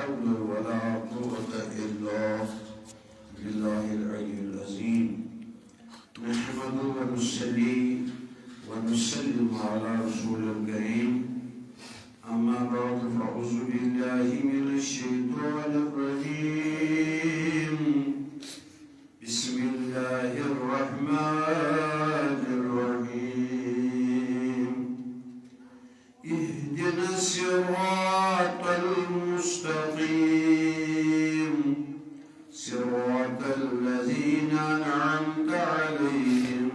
حول ولا قوة إلا بالله العلي العظيم نحمد ونصلي ونسلم على رسول الكريم أما بعد فأعوذ بالله من الشيطان الرجيم بسم الله الرحمن الرحيم اهدنا الصراط المستقيم صراط الذين أنعمت عليهم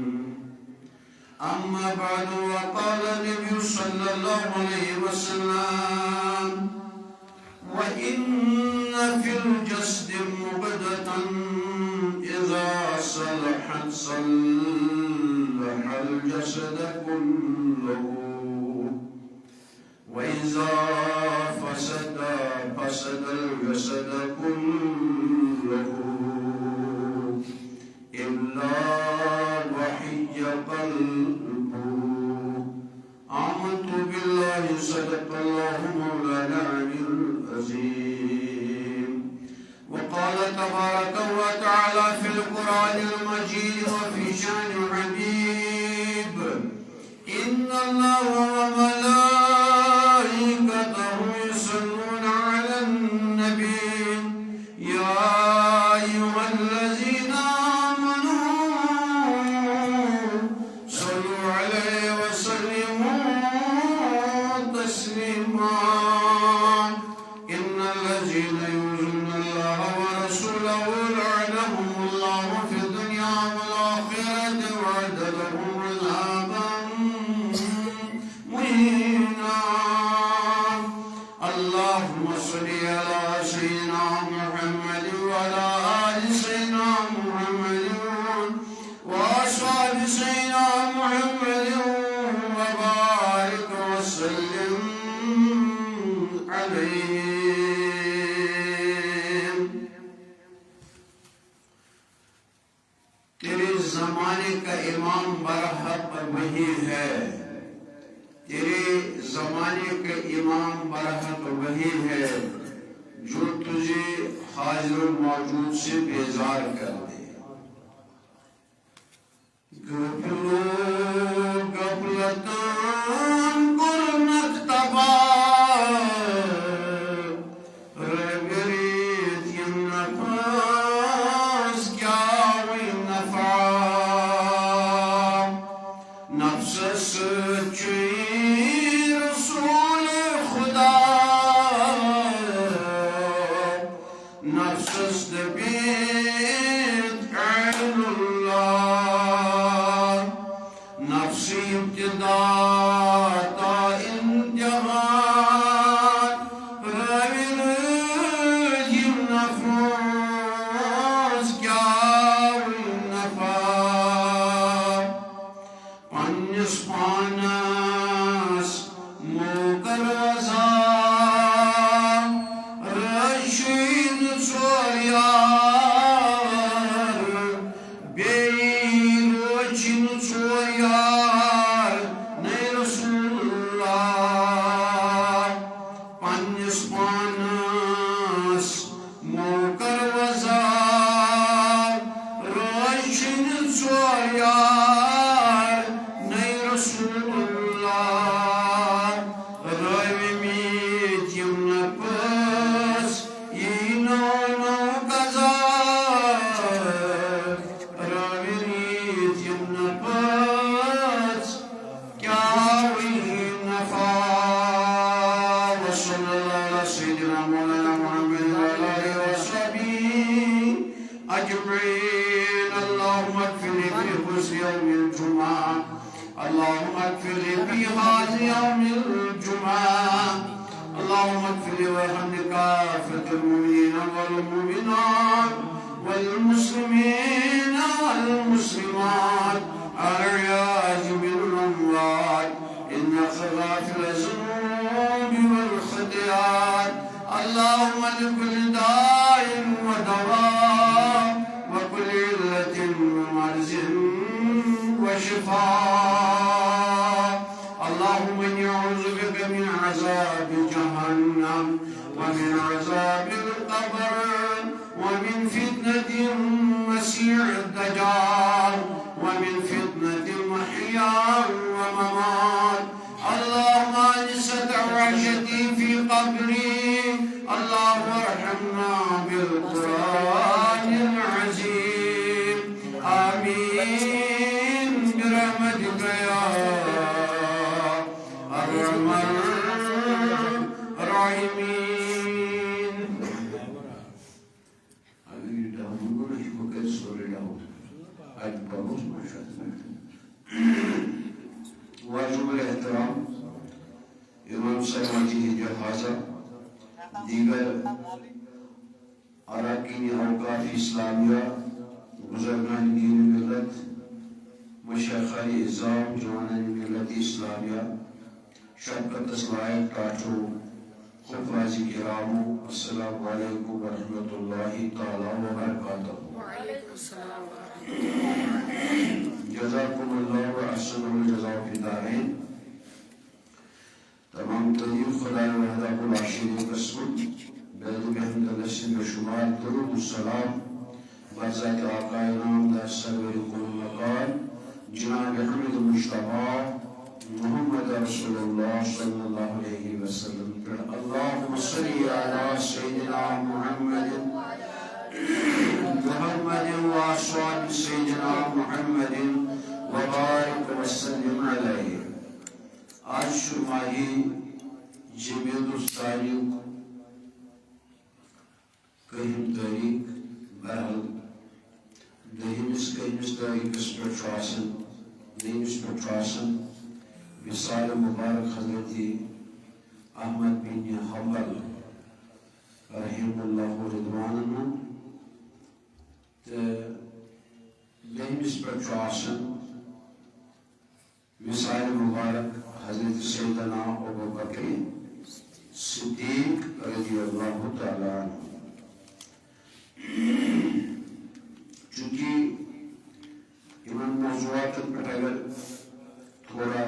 أما بعد وقال النبي صلى الله عليه وسلم وإن في الجسد مضغة إذا صلحت صلح الجسد كله وإذا فسد فسد الجسد كله إلا وحي قلبه آمنت بالله صدق الله مولانا العلي العظيم وقال تبارك وتعالى في القرآن المجيد وفي شأن الحبيب إن الله وملائكته يصلون على النبي يا أيها الذين موجود سے بیزار کر دے غفلتان کرنت تبا رگریت یم نفس کیا وی نفع نفس سچی رسول خدا نفس دبیت عین اللہ نفسی ابتدا تا انتہا روی رجیم نفس کیا وی نفع پنس پانس موکر وزا رشید سوریار بیر وچن سوریار نی رسول اللہ پنس پانس موکر وزار رشید سوریار نی رسول اللہ روی میت یم نفس اللهم اغفر لي في هذا يوم الجمعة اللهم اغفر لي وارحمني كافة المؤمنين والمؤمنات والمسلمين والمسلمات الأحياء منهم والأموات إنك غافر الذنوب والخطيئات اللهم لكل داء ودواء وكل علة ومرض وشفاء اللهم اللهم إني أعوذ بك من عذاب جهنم ومن عذاب القبر ومن فتنة المسيح الدجال ومن فتنة المحيا والممات. اللهم أنست وحشتي في قبري. اللهم ارحمنا بالقرآن العظيم. آمين برحمتك يا أرحم الراحمين. واجب الاحترام امام صاحب جی جہازہ دیگر اراکین اوقاف اسلامیہ بزرگان دین ملت مشایخان اعظام جوانان ملت اسلامیہ شبکت لائق ٹاٹو خفاظ کرام السلام علیکم ورحمۃ اللہ تعالی وبرکاتہ. جزاکم اللہ واحسن الجزاء فی الدارین. تمام تعریف خدا وحدہ لا شریک له بیت محمد اللہ بشمار درود السلام بذات آقا نام در سرور کل مقام جناب حمد مصطفیٰ محمد رسول اللہ صلی اللہ علیہ وسلم. اللہم صلی علی سیدنا محمد وآصحاب سیدنا محمد وبارک وسلم علیہ. آج شماہی جمیعت التاریخ کہم تاریخ برحل دہمس کہمس تاریخس پر آسان دہمس پر آسان وصال مبارک حضرت احمد بن حنبل رحم اللہ رضوانہ دہمس پر آسان وصال مبارک حضرت سیدنا ابو بکر صدیق رضی اللہ تعالیٰ عنہ. چونکہ ان موضوعات پر اگر تھوڑا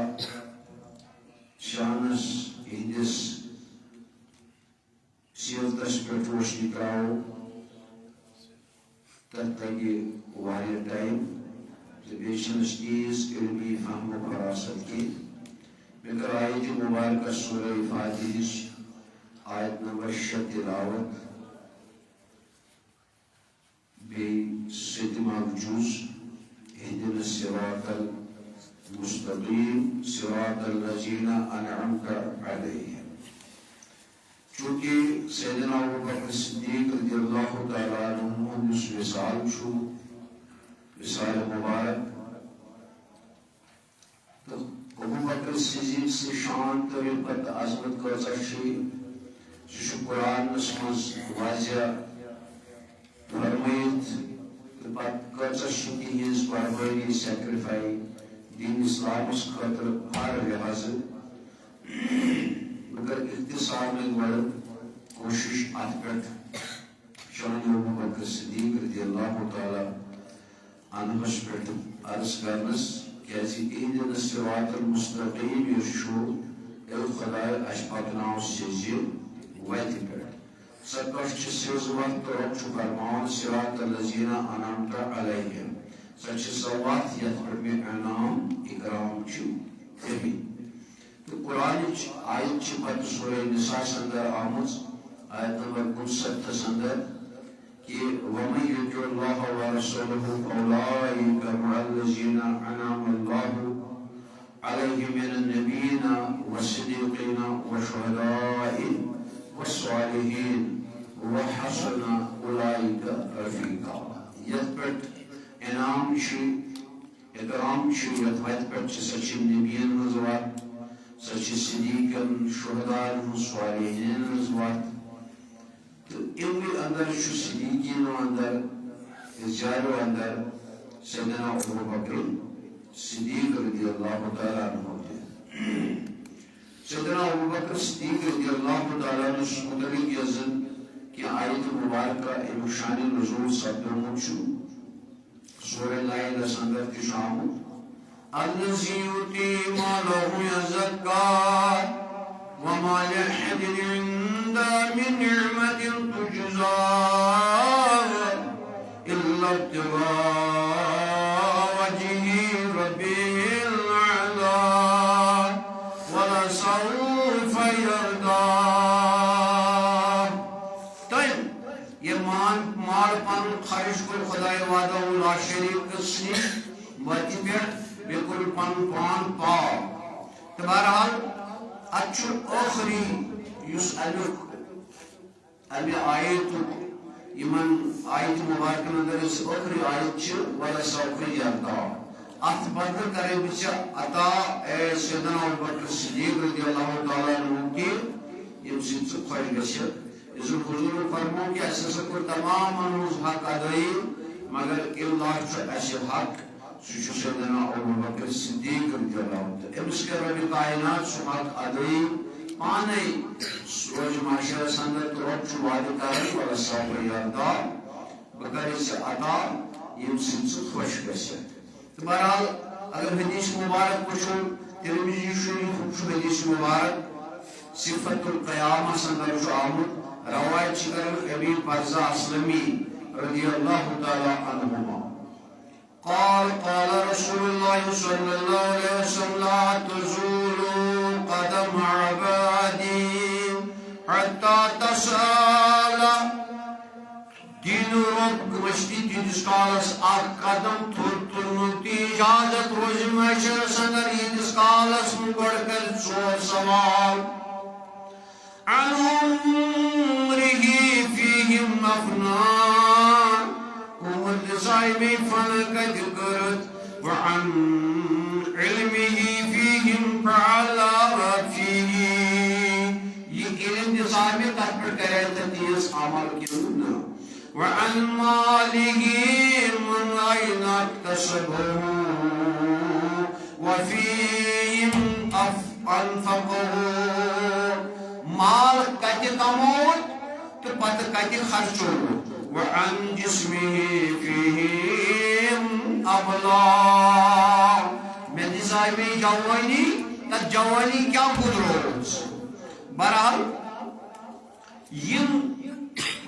شانس ہندس سیرتس پر روشنی تراؤ تب تک واریاہ ٹائم بیشنس چیز علمی فہم و فراست کی بکر آیت مبارکہ سورہ فاتحہ آیت نمبر 6 تلاوت بی ستمہ جز اهدنا الصراط المستقیم صراط الذین انعمت علیہم. چونکہ سیدنا ابوبکر صدیق رضی اللہ تعالیٰ عنہ اس وصال چھو وصال مبارک ابوبکر صدیق سے شان طریقت عظمت کیسا چھ قرآن مز واضح فرمائت کیسا تہذ قربانی سیکریفائی دین اسلامس خاطر ہر لحاظ مگر اختصار میں گوڑ کوشش ات پہ شان ابوبکر صدیق رضی اللہ تعالیٰ عنہس پہ عرض کرنس اهدنا الصراط المستقیم یشو اے خدای اش پکناو سیزی ویتی پر سکش چھ سیز وقت رب چھ فرمان صراط الذین انعمت علیہم سچ سوات یت پر میں انعام اکرام چھ تھی. تو قرآن آیت چھ پت سورہ نساء اندر آمد آیت نمبر 59 اندر کہ وَمَن يُطِعِ اللَّهَ وَرَسُولَهُ فَأُولَٰئِكَ مَعَ الَّذِينَ أَنْعَمَ اللَّهُ عَلَيْهِم مِّنَ النَّبِيِّينَ وَالصِّدِّيقِينَ وَالشُّهَدَاءِ وَالصَّالِحِينَ وَحَسُنَ أُولَٰئِكَ رَفِيقًا. یت پٹ انعام چھ اکرام چھ یت وت پٹ سچ نبیین ہنز وات سچ صدیقن شہداء صالحین ہنز وات. تو امر اندر صدیقین اندر ازجارو اندر سیدنا ابوبکر صدیق رضی اللہ تعالیٰ عنہ. سیدنا ابوبکر صدیق رضی اللہ تعالیٰ عنہ متعلق یزن کہ آیت مبارکہ امیک شان نزول سپدومت چھ سورہ لائلہ اندر تہ آمت الذي يؤتي ماله يزكى وما لأحد عنده من نعمة تجزى إلا ابتغاء وجه ربه الأعلى ولسوف يرضى. طيب یہ مال پن خرچ کر خدا وعدہ لا شریک کسنی وتی پہ بالکل پن پان پاو. تو بہرحال اچھو آخری یس امی آیت یمن آیت مبارکن اندر اس آخری آیت چھ وَلَسَوْفَ يَرْضَىٰ. ات بدل کرے بچ عطا اے سیدنا ابوبکر صدیق رضی اللہ تعالیٰ عنہ کی یم سن سے خوش گشت. اس حضور فرمو کہ ایسا سکر تمام انوز حق ادائی مگر اللہ چھو ایسے حق سوچو سیدنا ابوبکر صدیق رضی اللہ تعالیٰ. امس کے رب کائنات سو حق ادائی پانے روز معاشرہ سندر تو رب چھو وعدہ کریں وَلَسَوْفَ يَرْضَىٰ بگر اس عطا یم سن سے خوش گشت. بہرحال اگر حدیث مبارک پوچھو ترمذی شریف چھو حدیث مبارک صفت القیامہ سندر چھو آمد روایت چکر ابی برزہ اسلمی رضی اللہ تعالی عنہما قال قال رسول اللہ صلی اللہ علیہ وسلم لا تزول قدم عبادی حتی تسأل دین رب گمشتی تیدس کالس آت قدم ترنتی اجازت روز محشر سندر ایدس کالس مبڑ کر چور سوال عن عمره فيهم أفنان ومن صاحب فلك ذكرت وعن علمه فيهم فعلى فيه علم صاحب تحبر کرتا تیس عمل کیوں وعن ماله من أين اكتسبه وفيهم أنفقه مال کت کموت تو پتہ کت خرچو وعن جسمه فيهم ابلا میں نظام جوانی تا جوانی کیا گزروز. بہرحال یم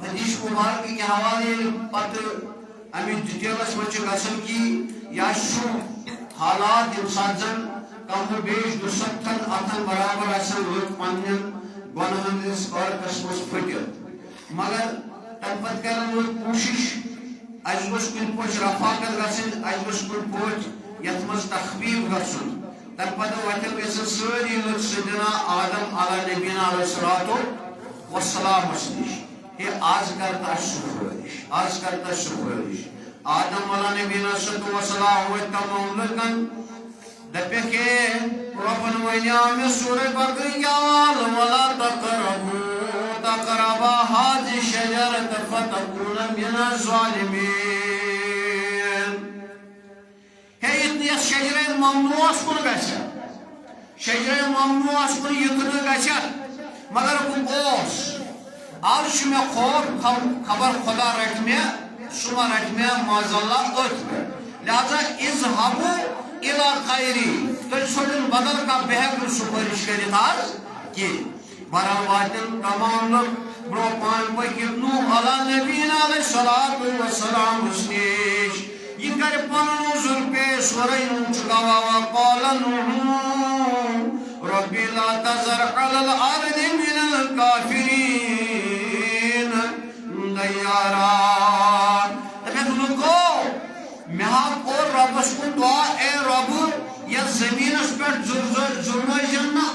حدیث مبارک کے حوالے پتہ امی ڈیٹیلس میں گژھن کی یا شو حالات یم سات زن کم بیش دو ستن اتن برابر آسن لوگ پنن گناہندس اور قسمس پھٹت مگر تم پت کرن لوگ کوشش اجمس کن پوچھ رفاقت گژھن اجمس کن پوچھ یت مز تخفیف گژھن تم پتہ وتل گژھن ساری لوگ سیدنا آدم علی نبینا علیہ الصلوۃ والسلام نش ہے آز کرتا سفارش آز کرتا سفارش آدم علی نبینا صلی اللہ علیہ وسلم تمام لکن دپے کہ ربن ونیام سورہ بقریال ولا تقربا هذه الشجرة فتكون من الظالمين. ہے اتنی شجرہ ممنوع کن گژھِ شجرہ ممنوع کن یتن گژھِ مگر اوس آج چھ مے خوف خبر خدا رٹ مے سما رٹ مے معذاللہ ات لہذا اذهبوا الى خیری تل چھوڑن بدل کا بہتر سفارش کرت آز کی. بہرحال واتن تمام لوگ برو پان پکت نوح علی نبینا علیہ الصلوۃ والسلام نش یہ کر پنن عذر پیش ورای نوح چکاوا وقال نوح رب لا تذر علی الارض من الکافرین دیارا. مہاب اور ربس کن دعا اے رب یا زمینس پر ظلم جنہ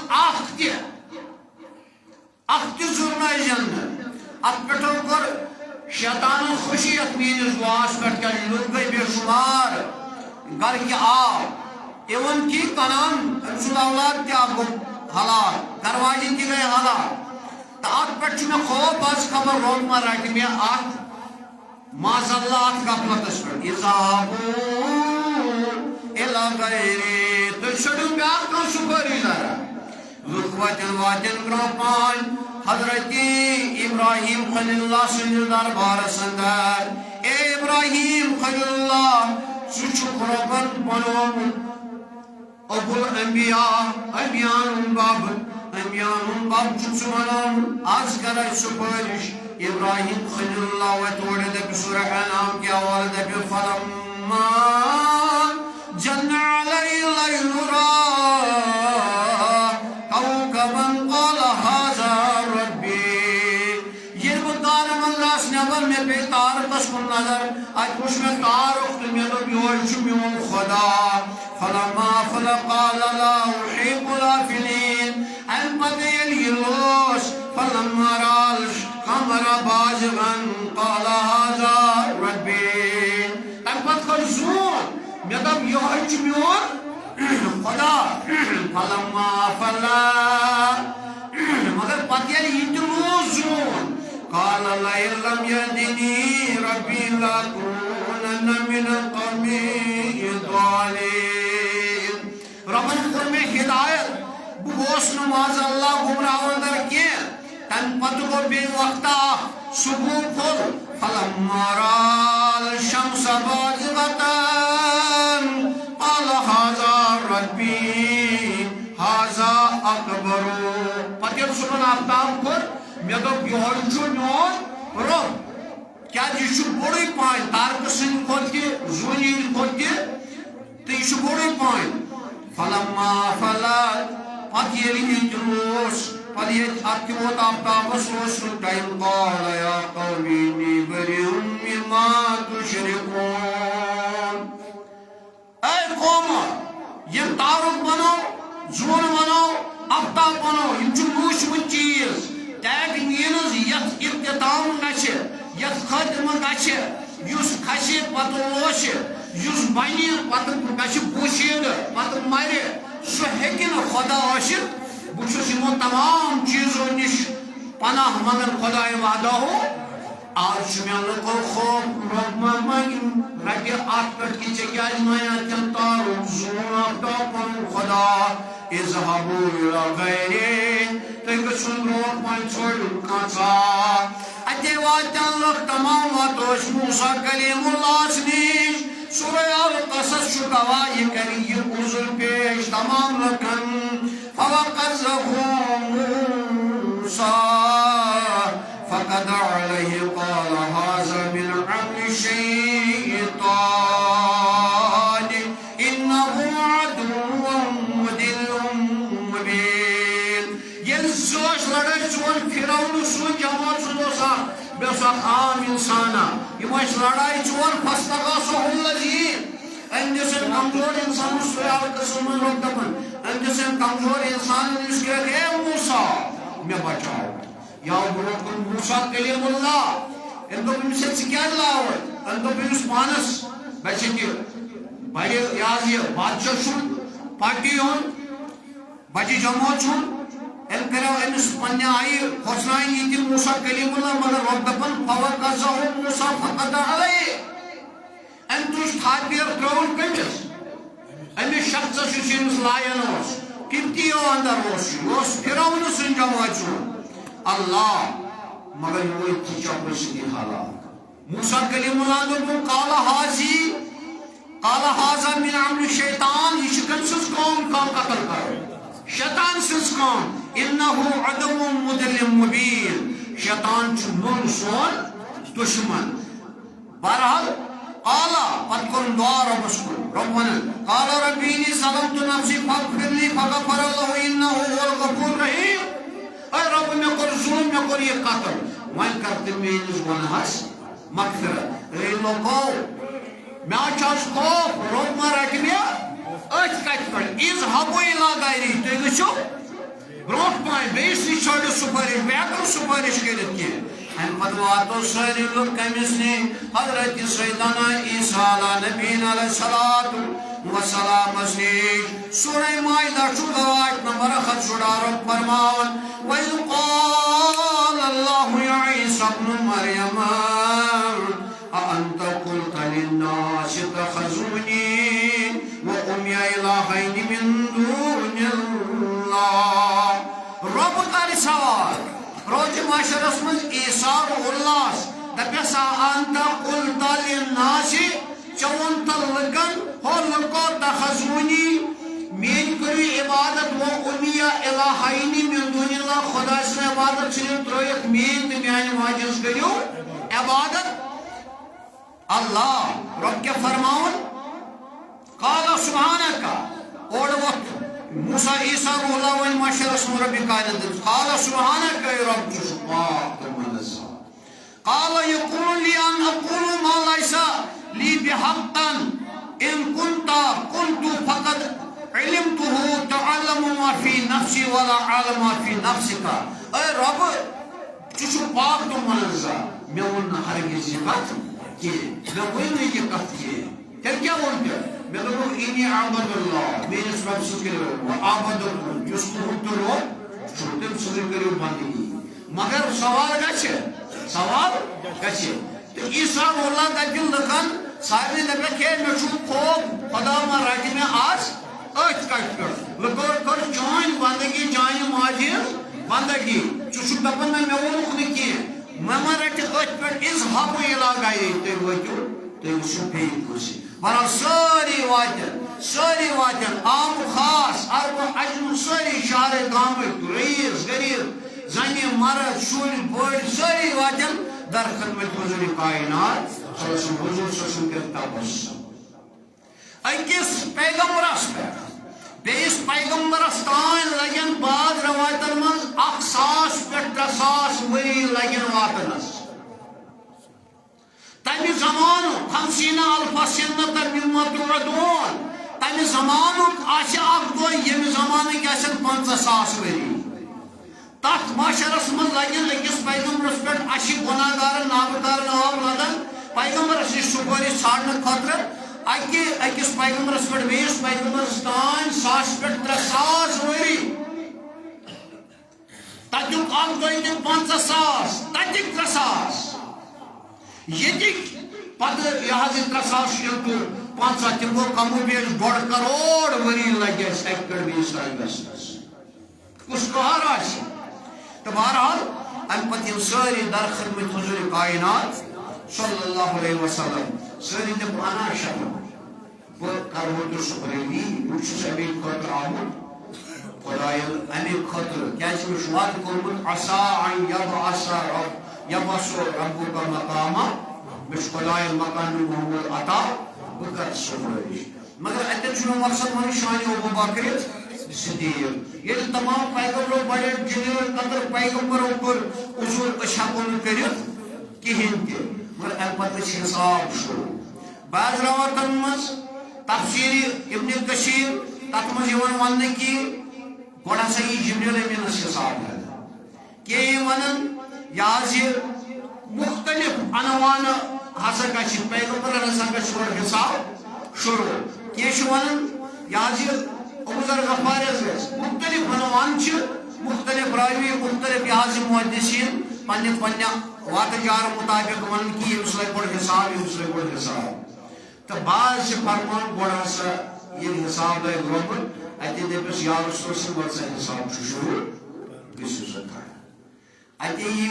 اختی ظلم جنہ ات پٹھو کر شیطان خوشیت مینس دعاس پر کیا لوگ گئی بے شمار گر کی آب ایون کی کنان انسول اولاد کیا گو حلال کرواجی کی گئی حلال تا ات پٹھ میں خوب باز خبر روک مر رہی میں آت ماذا اللہ غفلتس پر اذهبوا الى غیری تو چھڑوں گا تو سپری ذرا لقواتن واتن گروپان حضرت ابراہیم خلیل اللہ سنجل دربار سندر اے ابراہیم خلیل اللہ سچو قربان بنوم ابو الانبیاء انبیاء باب چسمان آج کرا سپرش ابراہیم خلیل اللہ و توڑے دے سورہ انعام کی آواز دے فلما جن علی اللیل را کوكبا قال هذا ربی یہ بطار من لاس نبر میں پہ تارکس کن نظر آج کچھ میں تارک تو میں تو بیوش میون خدا فلما فلقال لا احب الافلین ان قدیل یلوس فلما رالش قمر بازغن قال هذا ربی تم پت کر زون میں تو بیوش میون خدا فلما فلا مگر پت یل یتلو زون قال لئن لم يهدني ربي لأكونن من القوم الضالين ربن کور میں ہدایت بوس نماز اللہ گمراہ اندر کی تن پتہ کو بے وقتا صبح پھل فلما رأى الشمس بازغة قال هذا ربي هذا أكبر پتہ صبح آفتاب کور میں تو یہ میون رب کیا یہ بڑے پائن تارک سن کھوت کے زونین کھوت کے تو یہ بڑے پائن فلما فلا پت یلی جلوس پت یہ اتوت آفتابس روس ٹائم قال یا قومی انی بریء مما تشرکون اے قوم یہ تارک بناو زون بناو آفتاب بناو یہ موشمت چیز That means yet iqtidam nache, yet khadm nache, yus khashi patolosh, yus bani pat kashi pushid, pat mare, su hekin khuda ashir, buchus imo tamam cheezon nish panah magan khuda wada ho, aaj mein ko khof rahma magin, rage aat par ki jagah maya tantar zuna tapon khuda izhabu ila ghayri تک سنروک من چھوڑ کانسا اتے واتن لکھ تمام واتوش موسیٰ کلیم اللہ سنیش سورہ القصص شکوائی کری یہ عذر پیش تمام لکن فوقذہو موسیٰ فقد علیہ قال هذا من عمل الشیطان انہو عدو مدل مبین زوش لڑائی چون پھراؤن سون جماعت سنوسا بیوسا عام انسانا یہ مش لڑائی چون فستغاثہ الذین اندسن کمزور انسان سویال قسم من رکتبن اندسن کمزور انسان اس کے اے موسیٰ میں بچاؤ یا برکن موسیٰ کلیم اللہ اندو بمسے چکیاد لاؤت اندو بمس پانس بچے کی بھائی یازی بادشاہ شن پارٹی ہون بچی جماعت شن ان کرو امس پنہ آئی حسنائن یہ موسیٰ کلیم اللہ مگر رب دپن فوقذہو موسیٰ فقد علیہ ان تش تھاپیر ترون کمس امس شخص سنس لائن اس کمتیو اندر اس پھراؤن سن جماعت اللہ مگر یہ تجاب سکی حالات موسیٰ کلیم اللہ دپن قال هذا من عمل الشیطان یہ شکن سز قوم کا قتل کرو شیطان سز قوم انہو عدو مدل مبین شیطان چھ سون دشمن بہرحال قالا پت کرن دعا ربس کن ربنا قال ربینی ظلمت نفسی فاغفر لی فغفر اللہ انہو هو الغفور رحیم اے رب میں کر ظلم میں کر یہ قتل وائن کرتے مینس گناہس مغفرت اے لوگو میں آچاس خوف رب ما رکھ میں اچھ کت پر اذهبوا الى غیری تو گچھو برونٹ پائن بیسی چھوڑے سپرش بیاکر سپرش کرت کی ہم پدواتو ساری لوگ کمیسنی حضرت سیدنا عیسیٰ نبینا علیہ السلام اسنی سورہ مائدہ شکوات نمبر خط شڑا رب فرماون وَإِذْ قَالَ اللَّهُ يَا عِيسَى ابْنُ مَرْيَمَ أَأَنْتَ قُلْتَ لِلنَّاسِ اتَّخِذُونِي وَأُمِّيَ إِلَٰهَيْنِ مِن دُونِ اللَّهِ رب کر سوال روز معاشرس من عیسیٰ اللہ دپیسا انت قلت للناس چون تلگن ہو لکو تخزونی مین کرو عبادت و امیہ الہینی من دون اللہ خدا سن عبادت چھ ترٲیِتھ مین تہ میانہ ماجہ ہنٛز کٔرِو عبادت اللہ رب کیا فرماون قال سبحانک اور وقت موسیٰ عیسیٰ روح اللہ ون ماشر اسم ربی قائدت قال سبحانک اے رب پاک تو منزہ قال یقول لی ان اقول ما لیس لی بحقا ان كنت فقد علمته تعلم ما في نفسي ولا اعلم ما في نفسك اے رب چھ پاک تو منزہ میں ون ہرگز یہ کت کہ میں ون یہ کت کہ تیل کیا ونتے میں دپو انی عبد اللہ میرس رب سے کرو و عبد جس کو ترو تم سے کرو بندگی مگر سوال گچھ تو عیسیٰ اللہ دل لکن سارے دپے کہ میں چھو خوب خدا ما رج میں آج ات کٹ کر لکو کر چان بندگی چان ماجی بندگی چھ دپن میں ونک نہ کی میں ما رٹ ات پہ اذهب الى گئی تے وچو تے وچو پھر کوسی برا ساری واتن عام خاص ارب اجم ساری شہر گام رئیس غریب زنی مرد شوری بڑ ساری واتن در خدمت حضور کائنات صلی اللہ علیہ وسلم حضور صلی اللہ علیہ وسلم کے تبسم اکس پیغمبرس پہ بیس پیغمبرس تان لگن بعد روایتن من 100 پہ 300 وری لگن واتنس تمہ زمانہ 50 الف سنتر مما توعدون تمہ زمانہ آسہ اخ دۄہ ییٚمہِ زمانٕکۍ آسن 50,000 ؤری تتھ معاشرس من لگن أکِس پیغمبرس پٮ۪ٹھ اَسہِ گۄناہگارن نابکارن آب لگان پیغمبرس نِش سُپٲرۍ ژھانڈنہٕ خٲطرٕ أکِس پیغمبرس پٮ۪ٹھ بیٚیِس پیغمبرس تانۍ 100 پٮ۪ٹھ 300 ؤری تتیُک اکھ دۄہ تہِ 50,000 تتِکۍ 300 یتک پتہ یہ 300 into 50 تم گو کم و بیش 1.5 کروڑ وری لگے ایک پہ بیس تین گھنس کس کہار آسی تو بہرحال ام پتہ یم ساری در خدمت حضور کائنات صلی اللہ علیہ وسلم ساری دپ انا شب بہ کرو تو سپریدی بچس امی خطر آمد خدایل امی خطر کیا چھ وعدہ کورمت عسى ان يبعث ربك مقاما مش خدای مکان محمد عطا بکر سفرش مگر اتن چھ مقصد من شان ابو بکر صدیق یہ تمام پیغمبروں بڑے جنرل قدر پیغمبروں پر حضور اشاقون کرت کہین تہ مگر البتہ حساب شروع بعض رواتن مز تفسیر ابن کثیر تت مز ون کی گوڑا سا یہ جبریل امین حساب ہے کہ ونن یہ مختلف عنوان ہسا گھس پیغمبر ہسا گھس حساب شروع کی ون یہ ابو ذر غفاری مختلف عنوان مختلف راوی مختلف یہ محدثین پنہ پنہ وات جار مطابق ون کہ یمس لگ بڑ حساب یمس لگ بڑ حساب تو بعض فرمان گوڑ ہسا یہ حساب لگ روبن اتہ دپس یا رسول صلی اللہ علیہ حساب شروع گھسو سا اتہ یہ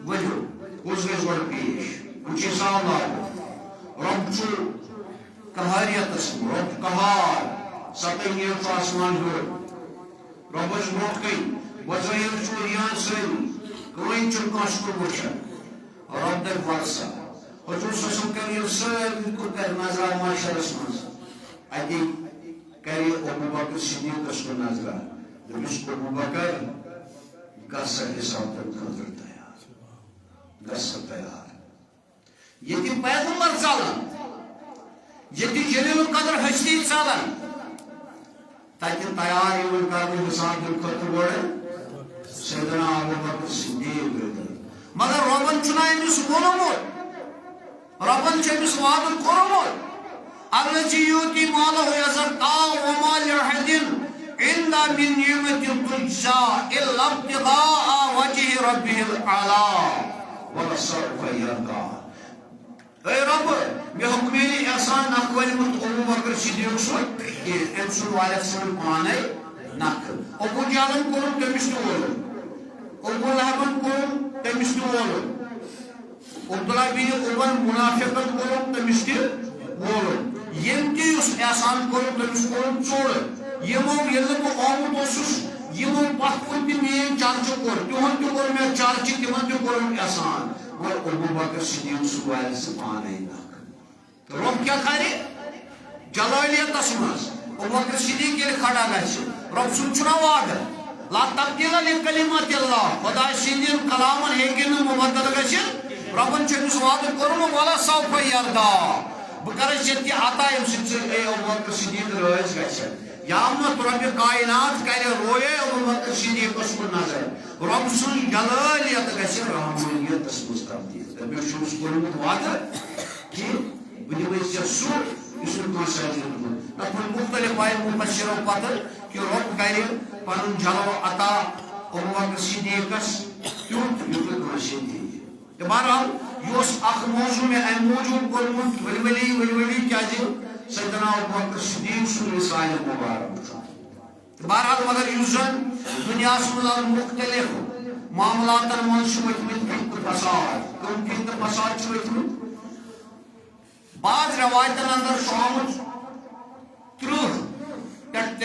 ورو کس گھس گۄڈٕ پیش وٕچھ حساب لاگو رب چھُ قہاریتس رب قہار ستٲنی چھُ آسمان ہیوٚر رۄبس برونٛٹھ کَنۍ وۄزٲیِل چھُ رِیان سٲری کٕہٕنۍ چھُنہٕ کٲنٛسہِ کُن وٕچھان رب دپہِ وَلہٕ سا حضور صلی اللہ علیہ وسلم کرِ ییٚلہِ سٲری کُن کرِ نظرا معاشرس منٛز اَتہِ کرِ ابو بکر صدیقس کُن نظرا دپٮ۪س ابو بکر گژھ سا حساب تمہِ خٲطرٕ تیار گژھ سا تیار ییٚتہِ پیغمبر ژلان ییٚتہِ جلیل القدر ہستی ژلان تتہِ تیار یِوان کرنہٕ حساب تمہِ خٲطرٕ گۄڈٕ سیدنا ابو بکر صدیق مگر رۄبن چھُنہ أمِس ووٚنمُت رۄبن چھُ أمِس وعدٕ کوٚرمُت الذی یؤتی مالہ یزکیٰ وما لأحد إلا من نعمة تجزى إلا ابتغاء وجه ربه الأعلى ولسوف يرضى اے رب مے ہو میری احسان نخ ورمت ابو بکر صدیق سن کہ ام سن والد سن پانے نخ ابو جہلن کورن تمس تہ وولن ابو لہبن کورن تمس تہ وولن عبداللہ بن ابن منافقن کورن تمس تہ وولن یم تہ اس احسان کورن تمس کورن ژوڑ یمو ییٚلہِ بہٕ آمُت اوسُس یمو پتھ کُن تہِ میٛٲنۍ چرچہٕ کوٚر تِہُنٛد تہِ کوٚر مےٚ چرچہٕ تِمن تہِ کوٚرُم احسان مگر ابوٗ بکر صدیٖق سُہ والہِ سُہ پانے نکھٕ تہٕ رۄب کیٛاہ کرِ جلٲلیتس منٛز ابوٗ بکر صدیٖق ییٚلہِ کھڑا گژھِ رۄب سُنٛد چھُنہ وعدٕ لا تبدیٖل لِکلمات اللہ خۄداے سٕنٛدٮ۪ن کلامن ہیٚکہِ نہٕ مُبدل گٔژھِتھ رۄبن چھُ أمِس وعدٕ کوٚرمُت ولا سوفا یردا بہٕ کرٕ ژےٚ تہِ عطا ییٚمہِ سۭتۍ ژٕ اے ابوٗ بکر صدیٖق رٲضۍ گژھکھ یامت رب کائنات کرے روئے ابوٗ بکر صدیٖقس کُن نظر رب سُنٛد جلٲلیت گژھِ رحمانیتس منٛز تبدیٖل تہٕ مےٚ چھُ أمِس کوٚرمُت وعدٕ کہِ بہٕ دِمے ژےٚ سُہ یُس نہٕ کٲنٛسہِ آسہِ دیُتمُت تتھ منٛز مختلف آیہِ مُفسِرو پتہٕ کہِ رۄب کرِ پنُن جلو عطا ابوٗ بکر صدیٖقس تیُتھ یُتھ نہٕ کٲنٛسہِ دِیہِ تہٕ بہرحال یہِ اوس اکھ موضوٗع مےٚ امہِ موٗجوٗب کوٚرمُت ؤلۍ ؤلی کیازِ سیدنا ابوٗ بکر صدیٖق سُنٛد رسالہِ مُبارک چھُ تہٕ بہرحال مگر یُس زن دُنیاہس منٛز مختلف معاملاتن منٛز چھِ ؤتھمٕتۍ فتنہٕ فساد کٕم فتنہٕ فساد چھِ ؤتھمٕتۍ بعض رٮ۪وایتن اندر چھُ آمُت 30 پٮ۪ٹھ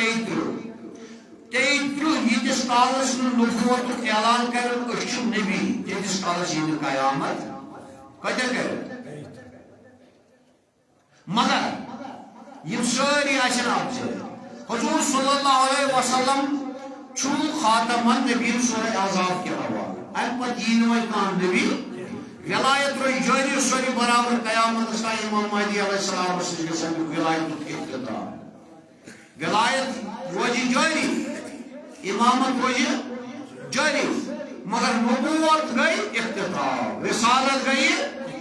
33 ییٖتِس کالس نہٕ نبوتُک اعلان کرِ أسۍ چھِ نبی تیٖتِس کالس یی نہٕ قیامت کتٮ۪ن کرِ مگر یم سٲری آسن افضل حضور صلی اللہ علیہ وسلم چھُ خاتمن نبی سورہ احزاب کے حوالہ امہ پتہٕ یی نہٕ وۄنۍ کانٛہہ نبی ولایت روزِ جٲری سورُے برابر قیامتس تام امام مہدی علیہ السلام سۭتۍ گژھِ امیُک ولایتُک اختتام ولایت روزِ جٲری امامت روزِ جٲری مگر نبوت گئی اختتام رسالت گئی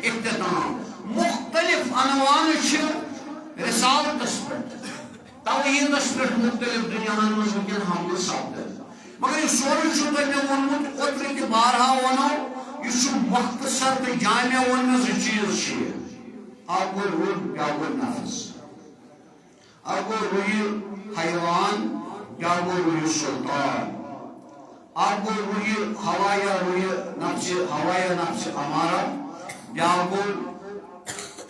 اختتام مختلف عنوان چھِ رسالتس پٮ۪ٹھ توحیٖدس پٮ۪ٹھ مختلف دُنیاہن منٛز وٕنکٮ۪ن حملہٕ سپدان مگر یہِ سورُے چھُ تۄہہِ مےٚ ووٚنمُت اوترٕ تہِ بارہا وَنو یہِ چھُ مختصر تہٕ جامع ووٚن مےٚ 2 چیٖز چھِ یہِ اکھ گوٚو روح بیٛاکھ گوٚو نفس اکھ گوٚو روحِ حیوان بیٛاکھ گوٚو روحِ سُلطان اکھ گوٚو روحِ ہوا یا روحِ نفسِ امارہ بیٛاکھ گوٚو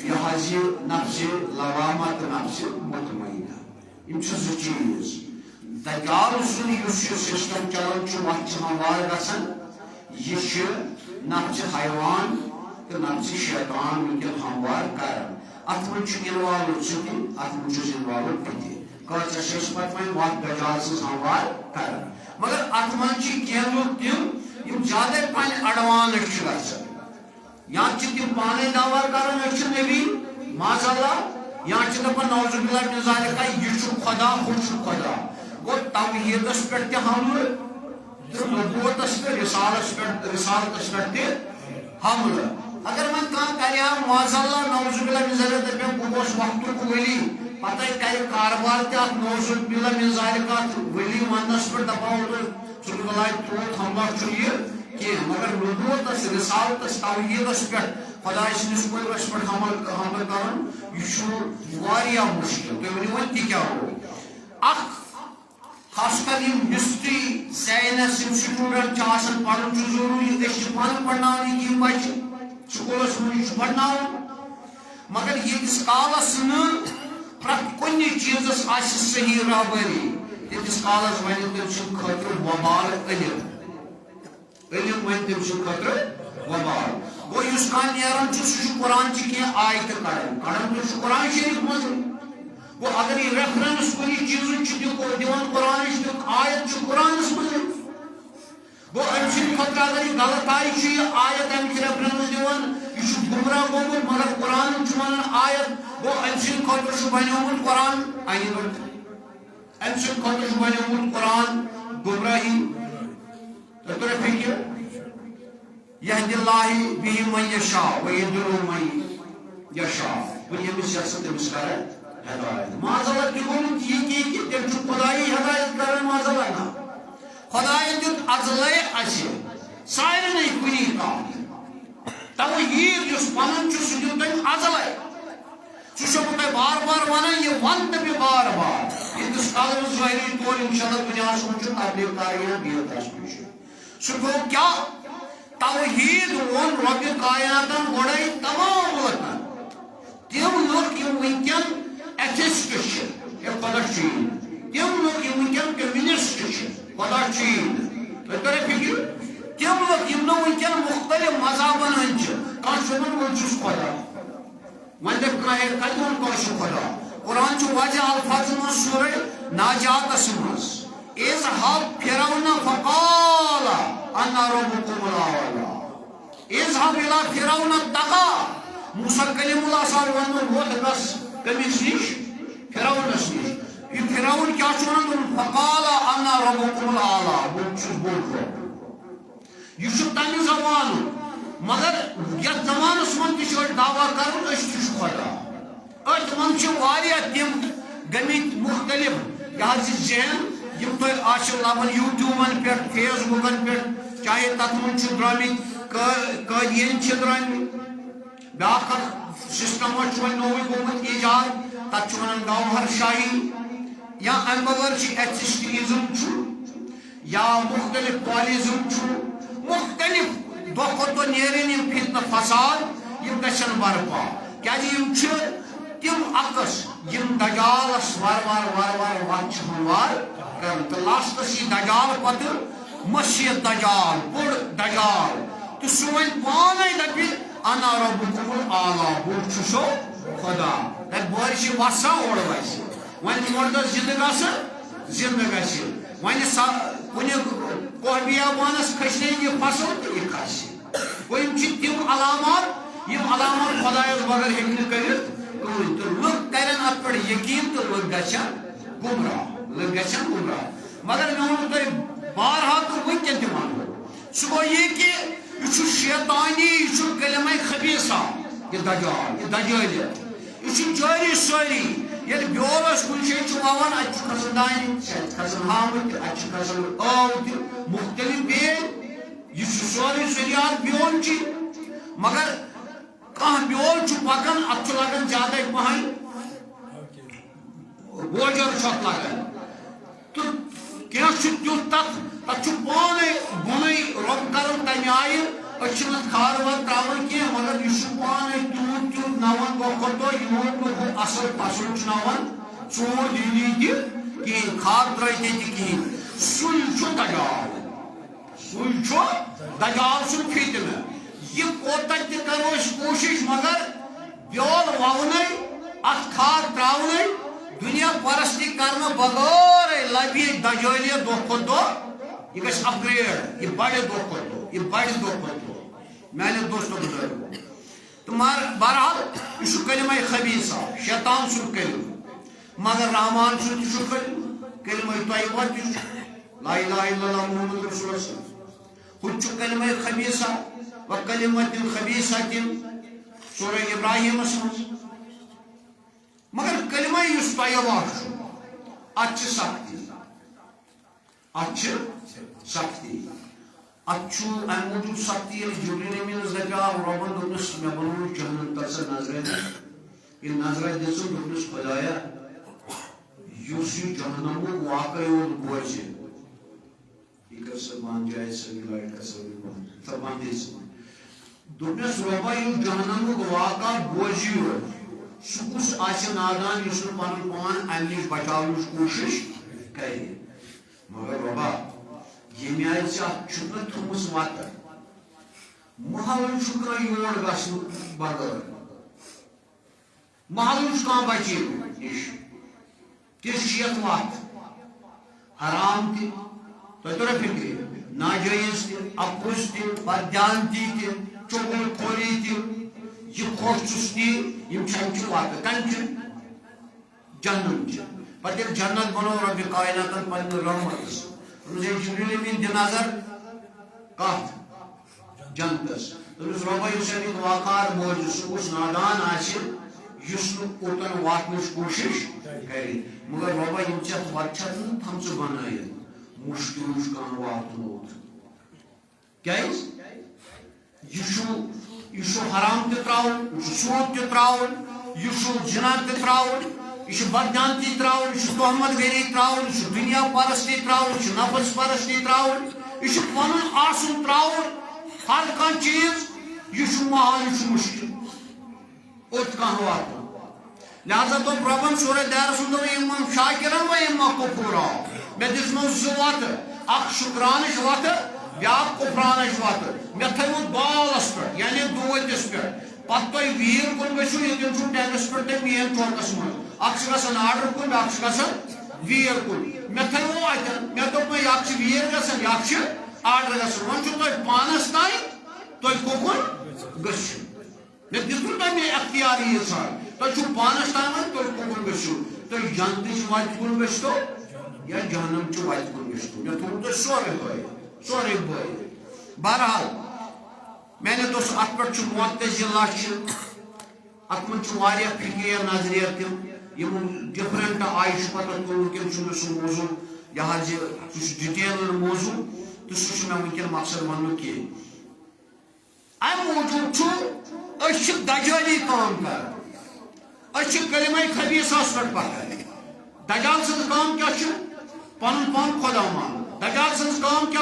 یہ حظ یہ نفس لوامہ تہٕ نفس مطمئنہ یم چھِ 2 چیٖز دجال سُنٛد یُس یہِ سسٹم چلان چھُ وتھ چھِ ہموار گژھان یہِ چھِ نفس حیوان تہٕ نفس شیطان وٕنکٮ۪ن ہموار کران اتھ منٛز چھُ انوالو ژٕ تہِ اتھ منٛز چھُس انوالو بہٕ تہِ کۭژاہ چھِ أسۍ پتہٕ وۄنۍ وتھ دجال سٕنٛز ہموار کران مگر اتھ منٛز چھِ کینٛہہ لُکھ تِم یم زیادے پہن ایڈوانٕس چھِ گژھان یا چھِ تِم پانے دعوا کران أسۍ چھِ نبی معاذ اللہ یا چھِ دپان نعوذ باللہ من ذالک یہِ چھُ خدا ہُہ چھُ خدا گوٚو توحیٖدس پٮ۪ٹھ تہِ حملہٕ تہٕ نبوتس تہٕ رسالتس پٮ۪ٹھ تہِ حملہٕ اگر وۄنۍ کانٛہہ کرِ ہا معاذ اللہ نعوذ باللہ من ذالک دپہِ بہٕ گوٚوس وقتُک ؤلی پتہٕ کرِ کاربار تہِ اتھ نعوذ باللہ من ذالک اتھ ؤلی وننس پٮ۪ٹھ دپہو ژٕ بلاے تیوٗت حملہ چھُ یہِ کینٛہہ مگر نبوتس رسالتس توحیٖدس پٮ۪ٹھ خۄداے سٕنٛدِس قُدرتس پٮ۪ٹھ حملہٕ کرُن یہِ چھُ واریاہ مُشکِل تُہۍ ؤنِو وۄنۍ تہِ کیٛاہ گوٚو اکھ خاص کر M history science M student چھِ آسان پرُن چھُ ضروٗری أسۍ چھِ پانہٕ پرناوان یِم بچہِ سکوٗلس منٛز یہِ چھُ پرناوُن مگر ییٖتِس کالس نہٕ پرٛٮ۪تھ کُنہِ چیٖزس آسہِ صحیح رہبری تیٖتِس کالس وَنہِ تٔمۍ سٕنٛدِ خٲطرٕ وبال علم وَنہِ تٔمۍ سٕنٛدِ خٲطرٕ وبال گوٚو یُس کانٛہہ نیران چھُ سُہ چھُ قرآن چہِ کینٛہہ آیتہٕ کڑان تہِ چھُ قرآن شریٖف منٛزٕے گوٚو اگر یہِ ریفرنس کُنہِ چیٖزُک چھُ دِوان قرآنٕچ تہٕ آیت چھُ قرآنس منٛزٕے گوٚو أمۍ سٕنٛدِ خٲطرٕ اگر یہِ غلط آیہِ چھُ یہِ آیت اَمِچ ریفرنس دِوان یہِ چھُ گُمراہ گوٚمُت مگر قرآنُک چھُ وَنان آیت گوٚو أمۍ سٕنٛدِ خٲطرٕ چھُ بنیومُت قرآن اَنہِ گۄڈٕ أمۍ سٕنٛدِ خٲطرٕ چھُ بنیومُت قرآن گُمراہی تۄہہِ توٚرا فِکر یہدِ اللہ بِہِ من یشاء ویضِلُّ من یشاء بہٕ ییٚمِس یژھٕ تٔمِس کرٕ ہدایت معاذ اللہ تہِ گوٚمُت یہِ کہِ تیٚلہِ چھُ خۄدایی ہدایت کران معاذ اللہ نہ خۄدایَن دیُت ازلے اَسہِ سارنٕے کُنی کانٛہہ توحیٖد یُس پنُن چھُ سُہ دیُت تٔمۍ ازلے سُہ چھُ بہٕ تۄہہِ بار بار وَنان یہِ وَن تہٕ مےٚ بار بار ییٖتِس کالس ظٲہری طور اِنشاء اللہ دُنیاہس منٛز چھُ تبلیغ کارٕے بِہِتھ اَسہِ نِش سُہ گوٚو کیٛاہ توحیٖد ووٚن رۄبِ کایناتن گۄڈے تمام لُکن تِم لُکھ یِم وٕنکٮ۪ن ایتھِسٹ چھِ ہے خۄدا چھُ تم لوگ یم ونکن کمیونسٹ خدا چین تھی کرے فکر تم لوگ یم ونکن مختلف مذہبن ہند کان ون چھس خدا ون دپ کتون کش خدا قرآن واجہ الفاظ من سورہ ناجاتس مز اذهب فرعون فقال انا ربكم الاعلى اذهب الى فرعون طغى موسى کلیم اللہ صاحب ون ووت گس کمس نش فرعونس نش یہ فرعون کیا ون فقال انا ربكم الاعلى بہت چھس بوڑ یہ تمہ زمان مگر یتھ زمانس من تہ دعویٰ کرن اس تہ خدا ات من تم گمت مختلف یہ ذہن یم تہ آج لبان یوٹیوبن پہ فیس بکن پہ چاہے تر من درامت قٲدیٖن درامت بیاکھ سسٹم و نوے گومت ایجاد تک ونان گوہر شاہی یا ام بغیر ایتھسٹیزم یا مختلف پالزم مختلف دہ کھۄتہٕ نیرن یم فتنہ فساد یم گژھن برپا کیازِ تم عکس یم دجالس وار وار وار وار وچ ہموار کرن تو لاسٹس یہ دجال پتہ مسیح دجال بوڑ دجال تو سون پانے دپی انا ربكم الاعلى بوڑ چھسو خدا تک بارش وسا اور ویسے ون مردس زندہ گژھِ ون کُنہِ کوہ بیابانس کھسنے یہ فصل تو یہ کھس ویم تم علامات خدایس بغیر ہیٚکہِ کٔرِتھ تو لوگ کرن ات پہ یقین تو لوگ گھن گمراہ مگر میں ون تھی بارہا تو ونکن تہ ون سہ گو یہ کہ یہ شیطانی یہ کلمہ خبیثہ یہ دجال یہ دجالیت یہ جاری ساری یل بیولس کن جائے ووان ات کھسان دانہ کھسان ہامت ات کھسان آو تہ مختلف بیل یہ سوری زریات بیول چی مگر کھانا بیول پکان ات لگان زیادہ پہن بوجر چھت لگان تو کیا تیت تک پانے بن رب کرن تمہ آئی ات کھار وار تران کی مگر یہ پانے تیوت تیوت نوان دہ کھۄتہٕ دۄہ یوت اصل فصل نوان ژوٗر دی کہین کھاد ترٲے تہِ کہین سُے دجال سُے دجال سُنٛد فتنہ یہ کوتت تہ کرو کوشش مگر بیول وونے ات کھاد تراؤنے دنیا پرستی کرنے بغیر لبی دجالیت دہ کھۄتہٕ دۄہ یہ گژھِ اپ گریڈ یہ بڑھ دہ کھۄتہٕ دۄہ یہ بڑھ دہ کھۄتہٕ دۄہ میانہِ دوستو بزرگو تو بہرحال یہ کلمہ خبیثہ شیطان سُنٛد کلمہ مگر رحمان سُنٛد تہ کلمہ طیبہ تہ لا الہ الا اللہ محمد رسول اللہ ہُہ کلمہ خبیثہ وکلمت خبیثۃ سورہ ابراہیم مگر کلمہ اس طیبہ ات سختی ات ام موجود سختی جبریل امین دپا ربن دپنس مے بنو جہنم تس نظر یہ نظر دژم دپنس خدایا یس یہ جہنم واقع بوزِ یہ کر سا مان جائے سبھی لائٹ کا سبھی فرمان دے دپنس ربا یہ جہنم واقع بوزی سہ کس آسہ نادان اس پن پان ام نش بچاونچ کوشش کرِ مگر ربا یمہ آئی ژےٚ تھومٕژ وتھ محل کھانا یور گژھنہٕ بغٲر محل کھانا بچے نش تِژھ چھِ یتھ وتھ حرام تہِ تۄہہِ توٚرا فکرِ ناجٲیز تہِ اپُز تہِ بددیانتی تہِ چغل خوری تہِ یہ خوش چستی یم چھنچ وتھ کمچہِ جنت چہِ پتہٕ ییٚلہِ جنت بنو رۄبِ کائناتن پننہِ رحمتس جبریل امین دِ نظر کتھ جنتس دپس رۄبا یُس امیُک واقعہ بوزِ سُہ کُس نادان آسہِ یُس نہٕ اوٚتن واتنٕچ کوٗشش کرِ مگر رۄبا یِم ژےٚ اتھ وتہِ چھکھ نہٕ تھمژٕ بنٲیِتھ مُشکل چھُ کانٛہہ واتُن اوت کیازِ یہ حرام تہ تراؤن یہ سود تہ تراؤن یہ جنا تہ تراؤن یہ بددیانتی تراؤن یہ تہمت گری تراؤن یہ دنیا پرستی تراؤن یہ نفس پرستی تراؤن یہ پن آسن تراؤن ہر کھانا چیز یہ محال یہ مشکل اوت کھانا واتن لہذا تو ربن سورہ دار سندو امام شاکرن و امام کفورا میں دسمو زوات اخ شکرانش وات بیاق کفرانش وات میں تھیو بالس پر یعنی دوتس پر پتہ تو ویر کن گژھو یتن چھو ٹینس پر تے مین چوکس من اخ چھ گژھان آرڈر کن بیاق چھ گژھان ویر کن میں تھیو اتن میں دوپ میں یاق چھ ویر گژھان یاق چھ آرڈر گژھان ون چھو تہ پانس تائیں تہ کوکن گژھو میں دتو تہ میں اختیار یہ سان تہ چھو پانس تائیں تہ کوکن گژھو تہ جنتش وات کن گژھتو یا جہنم چھ وات کن گژھتو میں تھو تہ سورے بھائی بہرحال میں نے دوست ات پہ معتزلہ ات من فکر نظریہ تم ڈفرنٹ آئی پتہ ونکن سہ موضوع یہ ڈیٹیل موضوع تو سہ ونکن مقصد ون کی ام موجود دجالی کام کر کلمہ خبیثہ پہ پکان دجال سن کام کیا پن پان خدا مان دجال سن کام کیا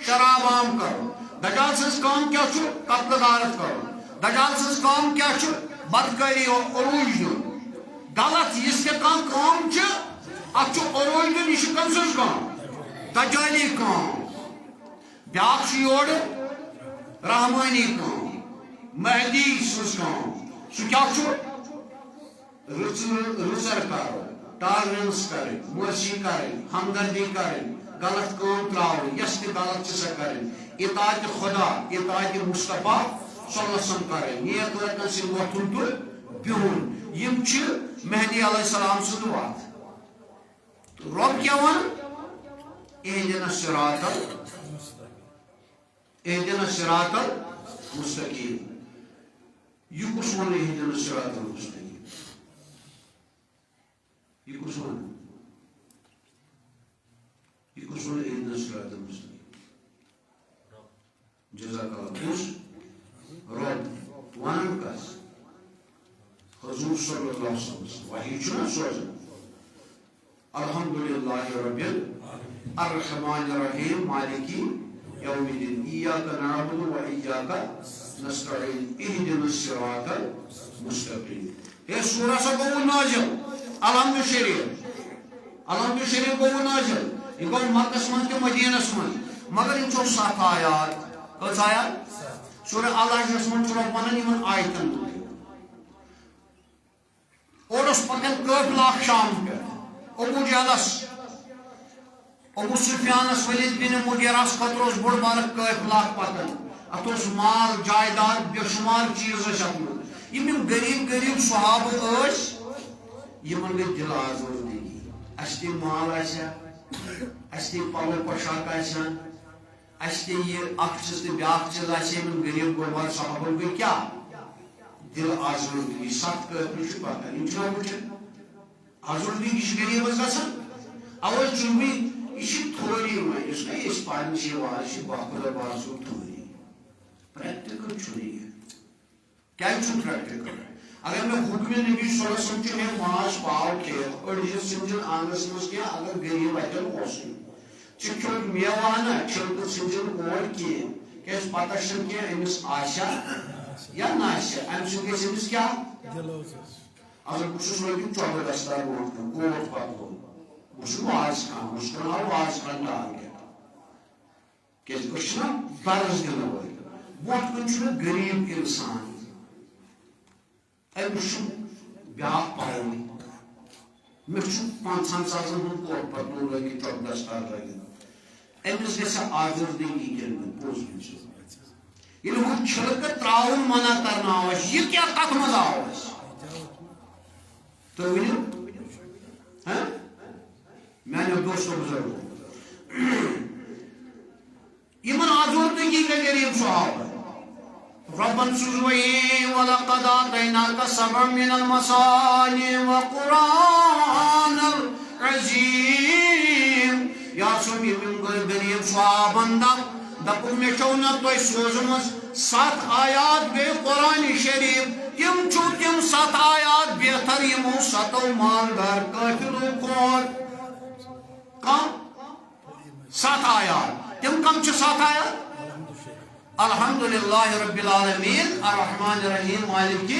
شراب عام کرو دجال سن کام کیا قتل غارت کرو دجال سن کام کیا بدکاری عروج دن غلط اس کے کام ات عروج دن یہ کم سن کام دجالی کام بیاق یور رحمانی کام مہدی سن کام سہ کیا رزر کرو ٹالرنس کریں مرسی کریں ہمدردی کریں غلط کام تراؤ یس تہ غلط سہ کریں اطاعت خدا اطاعت مصطفیٰ صلی اللہ علیہ وسلم کریں نیک لڑکن سے وتھن تو بہن یم مہدی علیہ السلام سند وات تو رب کیا ون اہدنا الصراط المستقیم یہ کس ون اہدنا الصراط المستقیم یہ کس ون اہدنا الصراط المستقیم جزاک اللہ کس رب ون کس حضور صلی اللہ علیہ وسلم وحی چھنا سوزن الحمدللہ رب الرحمن الرحیم مالکی یوم الدین ایاک نعبد و ایاک نستعین اہدنا الصراط المستقیم یہ سورہ سا گو نازل الحمد شریف گو نازل یہ گو مکس من کے مدینس من مگر ان چھو 7 آیات کس آیات سورہ الحجرس من چھو ونان یمن آیتن اور اس پکن قافلہ شام پہ ابو جہلس ابو سفیانس ولید بن مغیرہس خاطر اس بڑ بار قافلہ پکن ات اس مال جائیداد بے شمار چیز ات من یم غریب صحابہ یمن گئی دل آزردگی اس تی مال آسیا اس تی پلو پوشاک آسان اس تی یہ اکھ چیز تی بیاکھ چیز آسیا یمن غریب گربار صحابہ گئی کیا دل آزردگی سخت قافلہ چھ پکان یم چھنا وچھن آزردگی چھ غریبس گژھان اوے چونکہ یہ تھوڑی وۄنۍ یُس نہٕ أسۍ پران چھِ واز چھِ باقٕے بازو تھوڑی پریکٹیکل چھُنہٕ یہِ کیٛازِ چھُنہٕ پریکٹیکل اگر میں حکم نبی صلی اللہ علیہ وسلم چھُ مےٚ ماز پاو کھیٚتھ أڑجہِ ژھٕنجن آنگنس منٛز کینٛہہ اگر غریب اتٮ۪ن اوسُے ژےٚ کھیوٚوُکھ میوٕ ہنا چھِنہٕ ژھٕنجن اور کینٛہہ کیٛازِ پتہ چھنہٕ کینٛہہ أمِس آسیا یا نہ آسیا امہِ سۭتۍ گژھِ أمِس کیٛاہ اگر بہٕ چھُس لٲگِتھ 14 دستار برونٛٹھ کُن کوٹ پتہٕ بہٕ چھُس واز کھان بہٕ چھُس کران واز کھان ٹارگیٹ کیٛازِ أسۍ چھِنا برس دِنہٕ وٲلۍ برونٛٹھ کُن چھُ مےٚ غریب انسان أمِس چھُ بیاکھ پاوٕے مےٚ چھُ 50,000 ہُنٛد کوٹ پتلوٗن لٲگِتھ 14 دستار لٲگِتھ أمِس گژھِ آزردگی کینٛہہ پوٚز چھُ ییٚلہِ ہُہ چھِلکہٕ تراوُن منع کرنہٕ آو اَسہِ یہِ کیٛاہ کتھ منٛز آو اَسہِ تُہۍ ؤنِو میانیو دوستو بزرگو یمن آزردگی گئی غریب صحابہ ربن سوزوئی وَلَقَدْ آتَيْنَاكَ سَبْعًا مِنَ الْمَثَانِي وَقُرْآنَ الْعَظِيمَ یا سم یم غریب صحابن دپُک مےٚ چھو نہ تۄہہِ سوزمٕژ 7 آیات بیٚیہِ قرآنِ شریٖف تِم چھُو تِم 7 آیات بہتر یمو 7 مالدار قٲفلو کھۄتہٕ کم 7 آیات تم کم چھ 7 آیات الحمدللہ رب العالمین الرحمن الرحیم مالک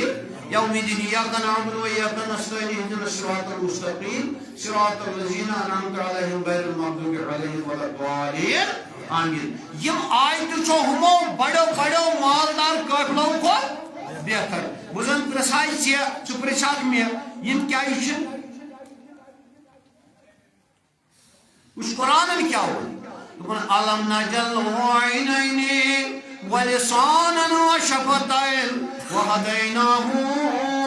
يوم الدين إياك نعبد وإياك نستعين اهدنا الصراط المستقيم صراط الذين أنعمت عليهم غير المغضوب عليهم ولا الضالين آمين. يم آيت چو ہمو بڑو بڑو مالدار قافلو کو بہتر بزن پرسائی چھ پرساد میں یم کیا اس قرآن کیا ہو علم نجل عینین ولسانا وشفتین وهدیناہ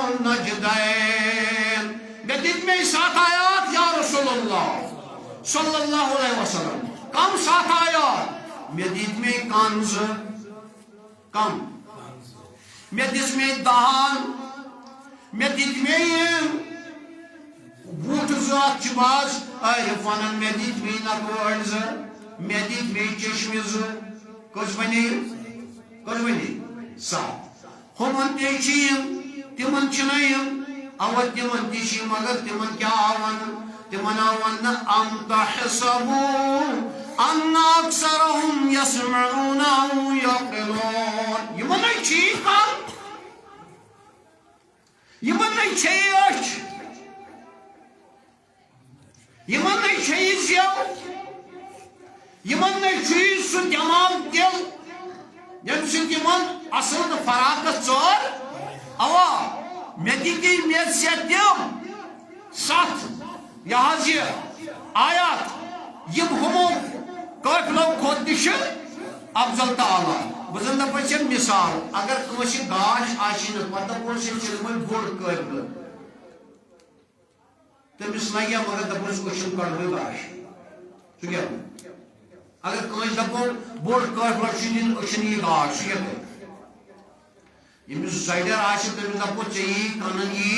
النجدین. بدید میں 7 آیات یا رسول اللہ صلی اللہ علیہ وسلم. کم 7 آیات بدید میں کنز کم بدید میں دہان بدید میں بوٹ زات چباز عرفانن بدید میں نگوڑ ز بدید میں چشم ز کچھ بنی 7 ہمن تیچیم تمن چنائیم اول تمن تیچیم مگر تمن کیا آوان تمن آوان ام تحسبو ان اکثرهم یسمعون او یقلون. یمن ای چیز کام یمن ای چیز یمن ای چیز یمن ای چیز سو دماغ دل یم سن یمن اصل فراغت ژور اوا مے دی مے سے دم 7 یہ آیات یم ہمو قافلو کھوت تہ افضل تعالی بزن دپان مثال اگر کنس گاش آشی پتہ پوس چلم بوڑ قافل تمس لگیا مگر دپس کشن کڑوے گاش سہ کیا اگر کنس دپو بوڑ قافل چن اچھن یہ گاش سہ کیا یمس سائڈر آشی تمس دپو ژے کنن یہ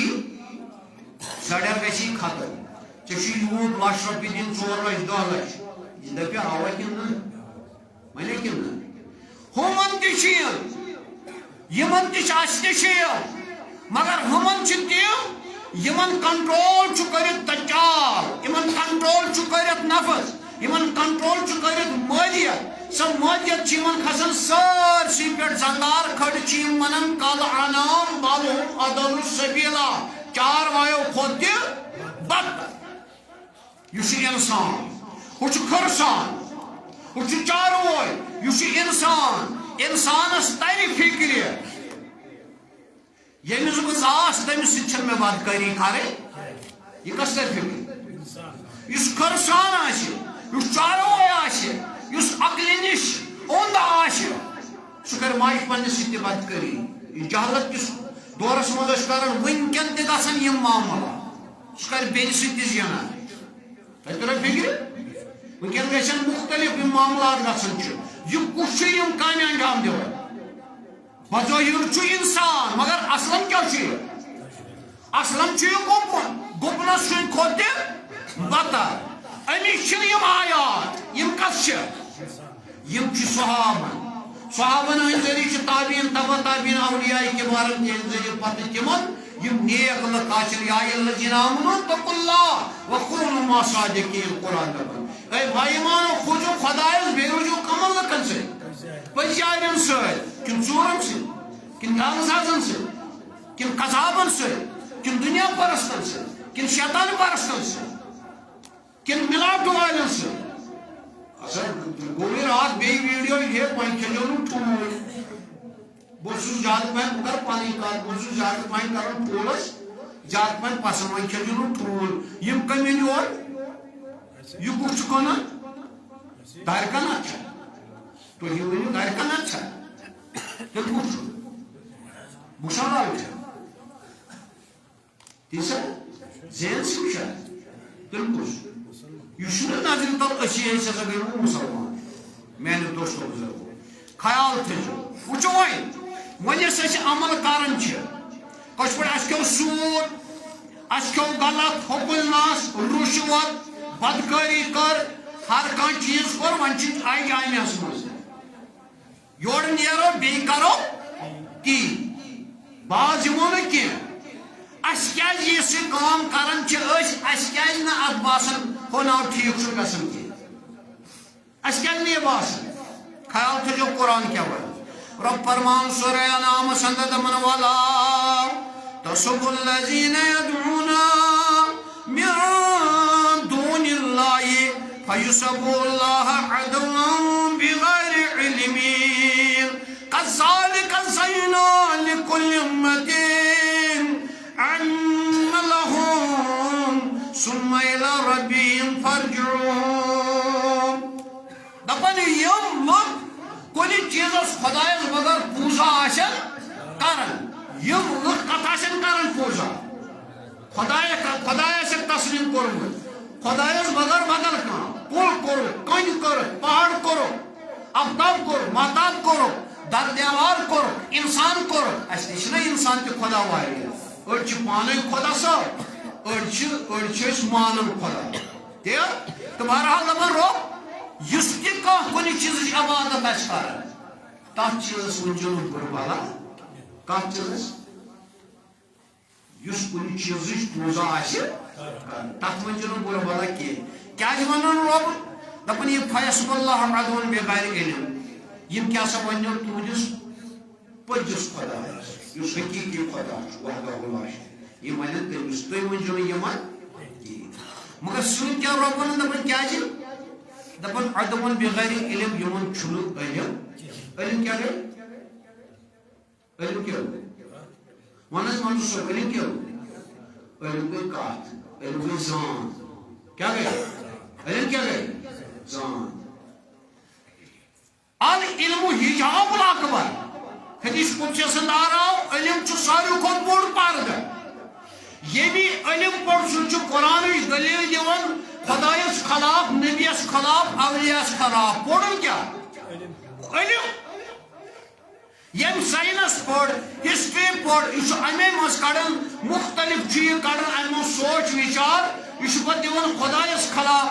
سائڈر گژھی ختم ژے یوت 1,00,000 رۄپیہِ دِن 4 لچھ 10 لچھ یہ دپیا آوا کن ونیا کن ہمن تمن تہ مگر ہمن تم یمن کنٹرول کرت دجال یمن کنٹرول کرت نفس یمن کنٹرول کرت مالیت سو مالیت یمن کھسن سارسی پہ زندار کھڑ ونان کل انام بالہم اضل سبیلا 4 وایو کھوت تہ بد یہ انسان وہ کھرسان وہ چاروے یہ انسان انسانس تر فکر یمس بہت تمس سر میں بدکاری کریں یہ کس تر فکر اس کھرسان آس چاروے آس عقل نش اوند آس سہ کر ماج پنس سی بدکاری یہ جہالت کس دورس مز کر ونکن تہ گھن یہ معاملہ سہ کر بین سی زینان تر فکر ونکن گھن مختلف معاملات گھن یہ کس کام انجام دان بظاہر انسان مگر اصلاً کیا اصلاً یہ گپن گپنس کھوت تہ بدتر امچ آیات کس صحابن ہند ذریعہ تابعین تبع تابعین اولیاء کبارن ہند ذریعہ پتہ تمن نیک لک یا الذین آمنوا اتقوا اللہ وکونوا مع الصادقین. قرآن دپان اے بھائی مانو کھوجو خدایس بے رجوع کمن لکن سے پزیارن ست کن ژورن ست کن غلزازن ست کن قذابن ست کن دنیا پرستن ست کن شیطان پرستن ست کن ملاٹ والن ست گوئی رات بی ویڈیو یہ وی کھیلو نا ٹھول بہت زیادہ پہن کر پانی کار بہت زیادہ پہن کر ٹھولس زیادہ پہن پسند وی کھیلو نا ٹھول یم کمین یور یہ کچھ کنا دار کنا تو یہ ونیو دار کنا تیل کچھ بوشان آو تیسا زین سمشا تیل کچھ یہ نظر تل اسی ایسا گئی مسلمان میانو دوستو بزرگو خیال تھو وچو ون عمل کران کچھ پہ اس کھو سود اس کھو غلط حقل ناس رشوت بدکاری کر ہر کان چیز کور ون آئی جامعہ مز یور نیرو بی کرو تی باز یمو نا کی اس کیا یہ کام کران اس کیا نا ات باسان ہو نا ٹھیک گھن کی اس کیا یہ باسان خیال تھو قرآن کیا ون رب فرمان سورہ انعام سند دمن والا تَصُبُّ الَّذِينَ يَدْعُونَ مِن دُونِ اللَّهِ فَيُسَبُّوا اللَّهَ عَدْوًا بِغَيْرِ عِلْمٍ كَذَّلِكَ زَيَّنَّا لِكُلِّ أُمَّةٍ عَمَلَهُمْ ثُمَّ إِلَى رَبِّهِمْ فَارْجِعُونَ دَپان یِم لُکھ کُنہِ چیٖزس خۄدایس بغٲر پوٗزا آسن کران یِم لُکھ کتھ آسن کران پوٗزا خۄداے آسٮ۪کھ تسلیٖم کوٚرمُت خۄدایس بغٲر بدل کانٛہہ کُل کوٚرُکھ کٔنۍ کٔرٕکھ پہاڑ کوٚرُکھ آفتاب کوٚرُکھ مہتاب کوٚرُکھ در دیوار کوٚرُکھ اِنسان کوٚرُکھ اَسہِ نِش چھِنہ اِنسان تہِ خۄدا واریاہ أڑۍ چھِ پانے خۄدا صٲب أڑۍ چھِ أسۍ مانان خۄدا تہِ تہٕ بہرحال دپان رۄب یُس تہِ کانٛہہ کُنہِ چیٖزٕچ عبادت آسہِ کران تتھ چیٖزس ؤنۍزیو نہٕ بُرٕ بلا کتھ چیٖزس یُس کُنہِ چیٖزٕچ پوٗزا آسہِ کران تتھ ؤنۍزیو نہٕ بُرٕ بلا کینٛہہ کیٛازِ ونان رۄب دپان یہِ فیصب اللہ عدوًا بغیر علم یِم کیٛاہ سا وننو تُہنٛدِس پٔزِس خۄدایس یُس حقیٖقی خۄدا چھُ وحدہ لا شریٖک یِم ونن تٔمِس تُہۍ ؤنۍزیو نہٕ یِمن کِہیٖنۍ مگر سۭتۍ کیٛاہ رۄب ونان دپان کیٛازِ دپان عدوًا بغیر علم یِمن چھُنہٕ علم علم کیٛاہ گٔے علم کیٛاہ گوٚو ون حظ منظوٗر صٲب علم کیٛاہ گوٚو علم گٔے کتھ علم گٔے زان کیٛاہ گٔے علم کیٛاہ گٔے زان العلم حجاب الاکبر حدیث قدسی اندر آو علم چھُ ساروی کھۄتہٕ بوٚڑ پردٕ ییٚمہِ علم پوٚر سُہ چھُ قرآنٕچ دلیٖل دِوان خۄدایس خلاف نبیس خلاف اولیاس خلاف پوٚرُن کیٛاہ علم ییٚمۍ ساینس پوٚر ہسٹری پوٚر یہِ چھُ امے منٛز کڑان مختلف چھُ یہِ کڑان امہِ منٛز سونٛچ وِچار یہِ چھُ پتہٕ دِوان خۄدایس خلاف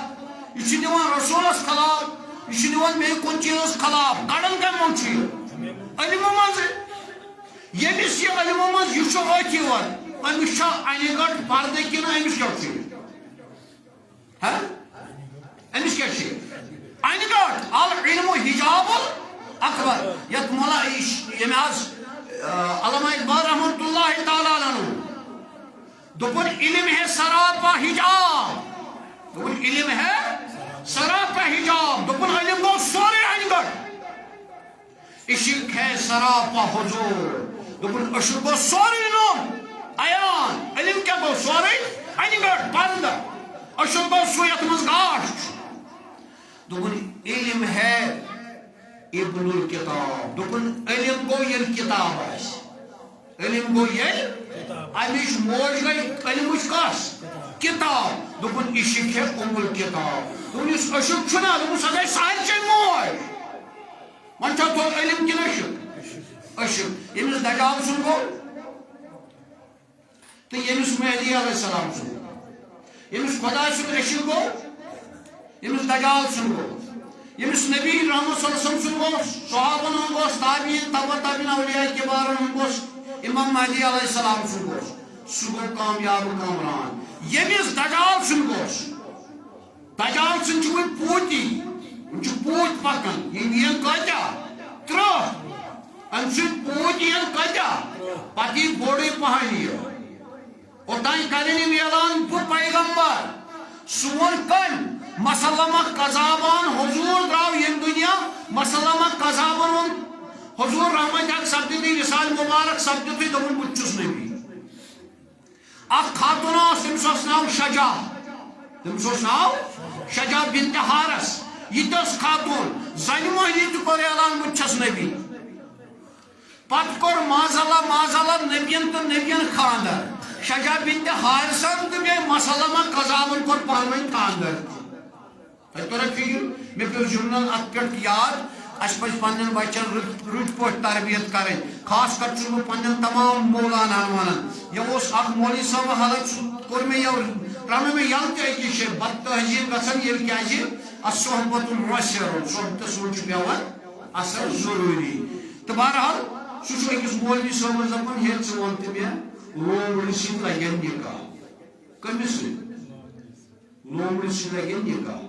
یہِ چھُ دِوان رسوٗلس خلاف یہِ چھُ دِوان بیٚیہِ کُنہِ چیٖزس خلاف کڑان کمہِ منٛز چھُ یہِ علمہٕ منٛزٕ ییٚمِس یہِ علمہٕ منٛز یہِ چھُ أتھۍ یِوان أمِس چھا انہِ گٔٹ پردٕ کِنہٕ أمِس کیٛاہ چھُ یہِ أمِس کیٛاہ چھُ یہِ انہِ گٔٹ العلم حجاب الاکبر یتھ مولا ییٚمہِ حظ علامہ اقبال رحمتہ اللہ تعالیٰ عنہ دوٚپُن علم ہے سراپا حجاب دوٚپُن علم ہے سراپا حجاب دوٚپُن علم گوٚو سورُے انہِ گٔٹ عشق ہے سراپا حضور دوٚپُن عشق گوٚو سورُے نوٚم عیان علم کیٛاہ گوٚو سورُے انہِ گٔٹ پردٕ عشق گوٚو سُہ یتھ منٛز گاش چھُ دوٚپُن علم ہے ابن الکتاب دوٚپُن علم گوٚو ییٚلہِ کِتاب آسہِ علم گوٚو ییٚلہِ امِچ موج گٔے علمٕچ کۄس کِتاب دوٚپُن عشق ہے الکتاب دوٚپُن یُس عشق چھُنہ دوٚپُن سۄ گٔے سارچے موج وۄنۍ چھا تھوٚو علم کِنہٕ عشق عشق ییٚمِس دجال سُنٛد گوٚو تہٕ ییٚمِس مہدی علیہ السلام سُنٛد گوٚو ییٚمِس خۄدا سُنٛد عشق گوٚو ییٚمِس دجال سُنٛد گوٚو ییٚمِس نبی رحمت صلی اللہ علیہ وسلم سُنٛد گوٚو صحابن ہُنٛد گوٚوس تابعین تبع تابعین اولیاء کبارن ہُنٛد گوٚوس امام مہدی علیہ السلام سُنٛد گوٚوس سُہ گوٚو کامیاب کامران ییٚمِس دجال سُنٛد گوٚوس دجال سُنٛد چھُ وۄنۍ پوٗتی وۄنۍ چھُ پوٗتۍ پکان یِم یِن کۭتیاہ 30 امہِ سۭتۍ پوٗتۍ یِن کۭتیاہ پتہٕ یی بوٚڑٕے پہن یہِ اوٚتانۍ کرن یِم اعلان بہٕ پیغمبر سُہ ووٚن کٔمۍ مسلمہ کذابان حضور درٛاو ییٚمہِ دُنیا مسلمہ کذابن ووٚن حضور رحمت سپدِتھٕے وصال مبارک سپدِتھٕے دوٚپُن بہٕ تہِ چھُس نبی اکھ خاتوٗن ٲس تٔمِس اوس ناو شجا تٔمِس اوس ناو شجا بنتِ حارس یہِ تہِ ٲس خاتوٗن زنہِ مٔہنی تہِ کوٚر اعلان بہٕ تہِ چھَس نبی پتہٕ کوٚر معاذاللہ نبیَن تہٕ نبیَن خاندر شجا بنتِ حارسن تہٕ بیٚیہِ مسلمہ قذابن کوٚر پانہٕ ؤنۍ خاندر تۄہہِ توٚرا فِکر مےٚ پیوٚو جملن اتھ پٮ۪ٹھ یاد اَسہِ پَزِ پننٮ۪ن بچن رٕتۍ پٲٹھۍ تربیت کرٕنۍ خاص کر چھُس بہٕ پننٮ۪ن تمام مولاناہن ونان یہِ اوس اکھ مولوی صٲب حالت سُہ کوٚر مےٚ ترٛاونو مےٚ یلہٕ تہِ أکِس جایہِ بد تہذیٖب گژھان ییٚلہِ کیٛازِ اتھ صحبت مۄثر صحبتس منٛز چھُ پیٚوان اثر ضروٗری تہٕ بہرحال سُہ چھُ أکِس مولوی صٲبس دپان ہے ژٕ وَن تہٕ مےٚ لومڑِ سۭتۍ لگن نکاح کٔمِس سۭتۍ لومڑِ سۭتۍ لگن نکاح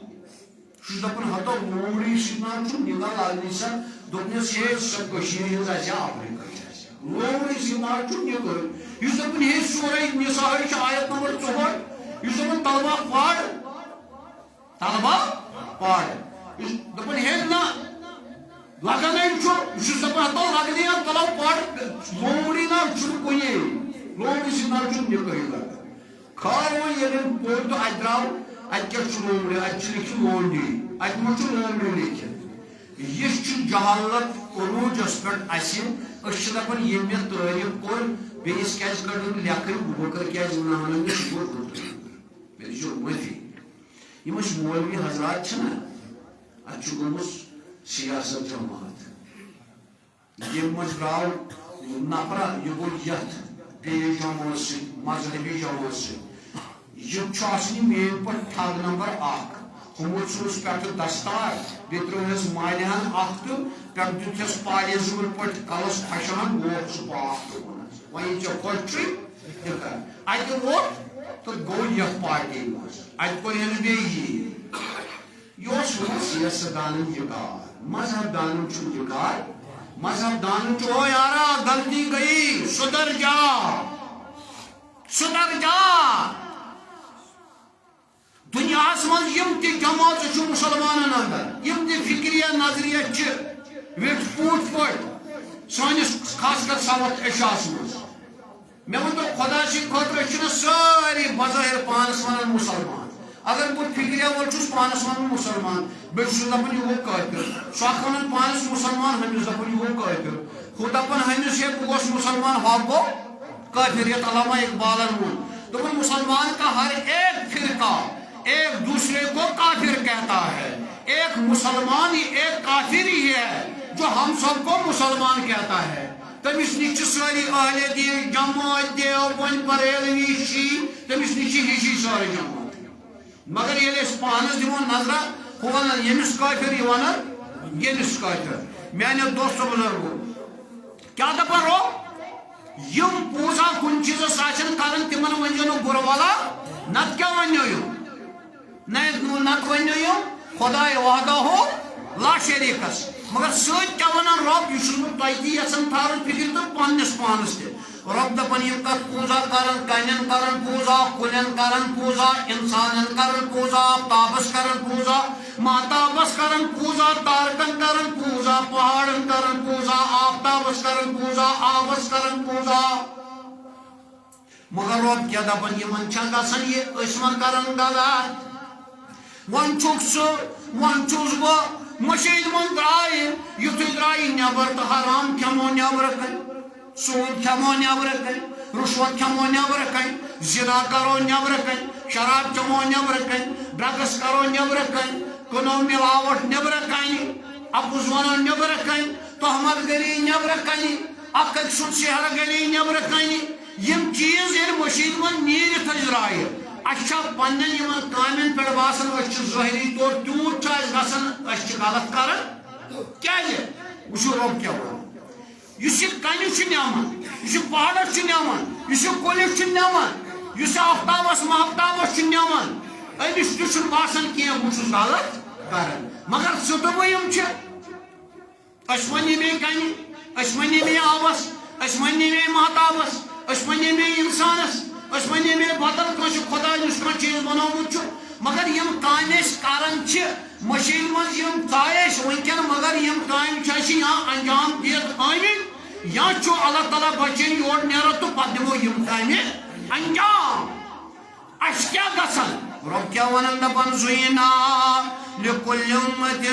سُہ چھُ دپان ہتو لومڑِ سۭتۍ نہ چھُ نکاح لاگنٕے سا دوٚپنس ہے سۄ کٔشیٖرِ ہٕنٛز آسہِ یا افریٖقہٕچ آسہِ لومڑی زِنار چھُ یہِ کٔرِتھ یُس دَپان ہے سورہ نِساء چھِ آیت نمبر 4 یُس دَپان طلبہ پَر یُس دَپان ہے نہ لگنے چھُ یہِ چھُس دَپان ہتو لگنے تلو پَر لومڑی نہ چھُنہٕ کُنی لومڑی زِنار چھُنہٕ نِکاحٕے لگان خار وۄنۍ ییٚلہِ پوٚر تہٕ اَتہِ درٛاو اَتہِ کیٛاہ چھُ لومڑی اَتہِ چھُ لیکھِتھ لونڈی اَتہِ ما چھُ لومڑی لیکھِتھ یہ جہالت عروجس پہ دپان یہ مے تعریف کور بیس کیٛازِ کٔڑٕم لیکھٕنۍ بہٕ کر کیٛازِ ونہٕ مےٚ چھُ مےٚ دِژ معٲفی یِم أسۍ مولوی حضرات چھِنہ اَتہِ چھُ گوٚمُت سیاست جماعت ییٚمہِ منٛز درٛاو نفرا یہِ گوٚو یتھ بیٚیِس جماعت سۭتۍ مذہبی جماعت سۭتۍ یِم چھُ آسان میٲنۍ پٲٹھۍ ٹھگ نمبر 1 ہمو چھُس پٮ۪ٹھٕ دستار بیٚیہِ ترٛٲوہس مالِہن اکھ تہٕ پٮ۪ٹھٕ دیُتہس پالیزوٗر پٲٹھۍ کلس پھشان ووت سُہ پاک تہٕ ووٚنس وۄنۍ ژےٚ خۄش چھُے تہِ کر اَتہِ ووت تہٕ گوٚو یتھ پارٹی منٛز اَتہِ کوٚر أمِس بیٚیہِ یی یہِ اوس سیاست دانن یہِ کار مذہب دانن چھُنہٕ یہِ کار مذہب دانن چھُ او یارا غلطی گٔیی سُدھر جا دنیا من یم تہ جماعت مسلمانن اندر یم تہ فکریہ نظریہ ویٹ پوٹ پہ سانس خاص کر ساوتھ ایشیاس مز مے ون تو خدا سند خاطر ساری بظاہر پانس ونان مسلمان اگر بہ فکریہ وول چھس پانس ونان مسلمان بیس دپان یہ گو کافر سو اخ ونان پانس مسلمان ہمس دپان یہ گو کافر ہو دپان ہمس یہ بہ گوس مسلمان ہو گو کافر یہ علامہ اقبالن وون دپان مسلمان کا ہر ایک فرقہ ایک دوسرے کو کافر کہتا ہے ایک مسلمان ہی ایک کافر ہی ہے جو ہم سب کو مسلمان کہتا ہے تمس نش ساری اہل دین جماعت دیوبند بریلوی شی تمس نش ہشی ساری جماعت مگر ییٚلہِ أسۍ پانس دِمو نظرہ ہُہ ونان ییٚمِس کافر یہِ ونان ییٚمِس کافر میانیو دوستو بُزرگو کیٛاہ دپان رو یم پوٗزا کُنہِ چیٖزس آسن کران تِمن ؤنۍزیو نہٕ بُرٕ ولا نتہٕ کیٛاہ وننو یم نت ونو یم خدائے وحدہ لا شریکس مگر ست کیا ونان رب یہ تہ یژھان تھاون فکر تو پنس پانس تہ رب دپان یم کت پوزا کرن کنین کرن پوزا کلین کرن پوزا انسانن کرن پوزا آفتابس کرن پوزا ماتابس کرن پوزا تارکن کرن پوزا پہاڑن کرن پوزا آفتابس کرن پوزا آبس کرن پوزا مگر رب کیا دپان یمن چھا گژھان یہ اسما کرن غلط ون چھس بہ مشید من درائے یتھے درائے نبر تو حرام کھمو نبر کن سود کھمو نبر کن رشوت کھمو نبر کن زنا کرو نبر کن شراب چمو نبر کن ڈرگس کرو نبر کن کنو ملاوٹ نبر کن اپوز ونو نبر کن تہمت گری نبر کن اک سن سحر گری نبر کن یم چیز ییٚلہِ مشید من نیرتھ درائے اچھا پنن یمن کامن پہ باسان ظاہری طور تیوت گھان غلط کران کیازِ وچھو رب کیا ون اس کنس نمان اس پہاڑس نمان اس کلس نمان اس آفتابس محتابس نمان امس تہ باسان کی بہت غلط کران مگر ستویم ونی مے کنہ ونی مے آبس ونی مے محتابس ونی مے انسانس ونی مے بدل کس خدا یس کھانا چیز بنومت مگر یم کام کران مشین من ژایے ونکین مگر یم کام یا انجام دت آمت یا اللہ تعالیٰ بچن یور نیرو تو پتہ دمو یم کام انجام اس کیا گژھان رب کیا ونان دپان زینا لکل امت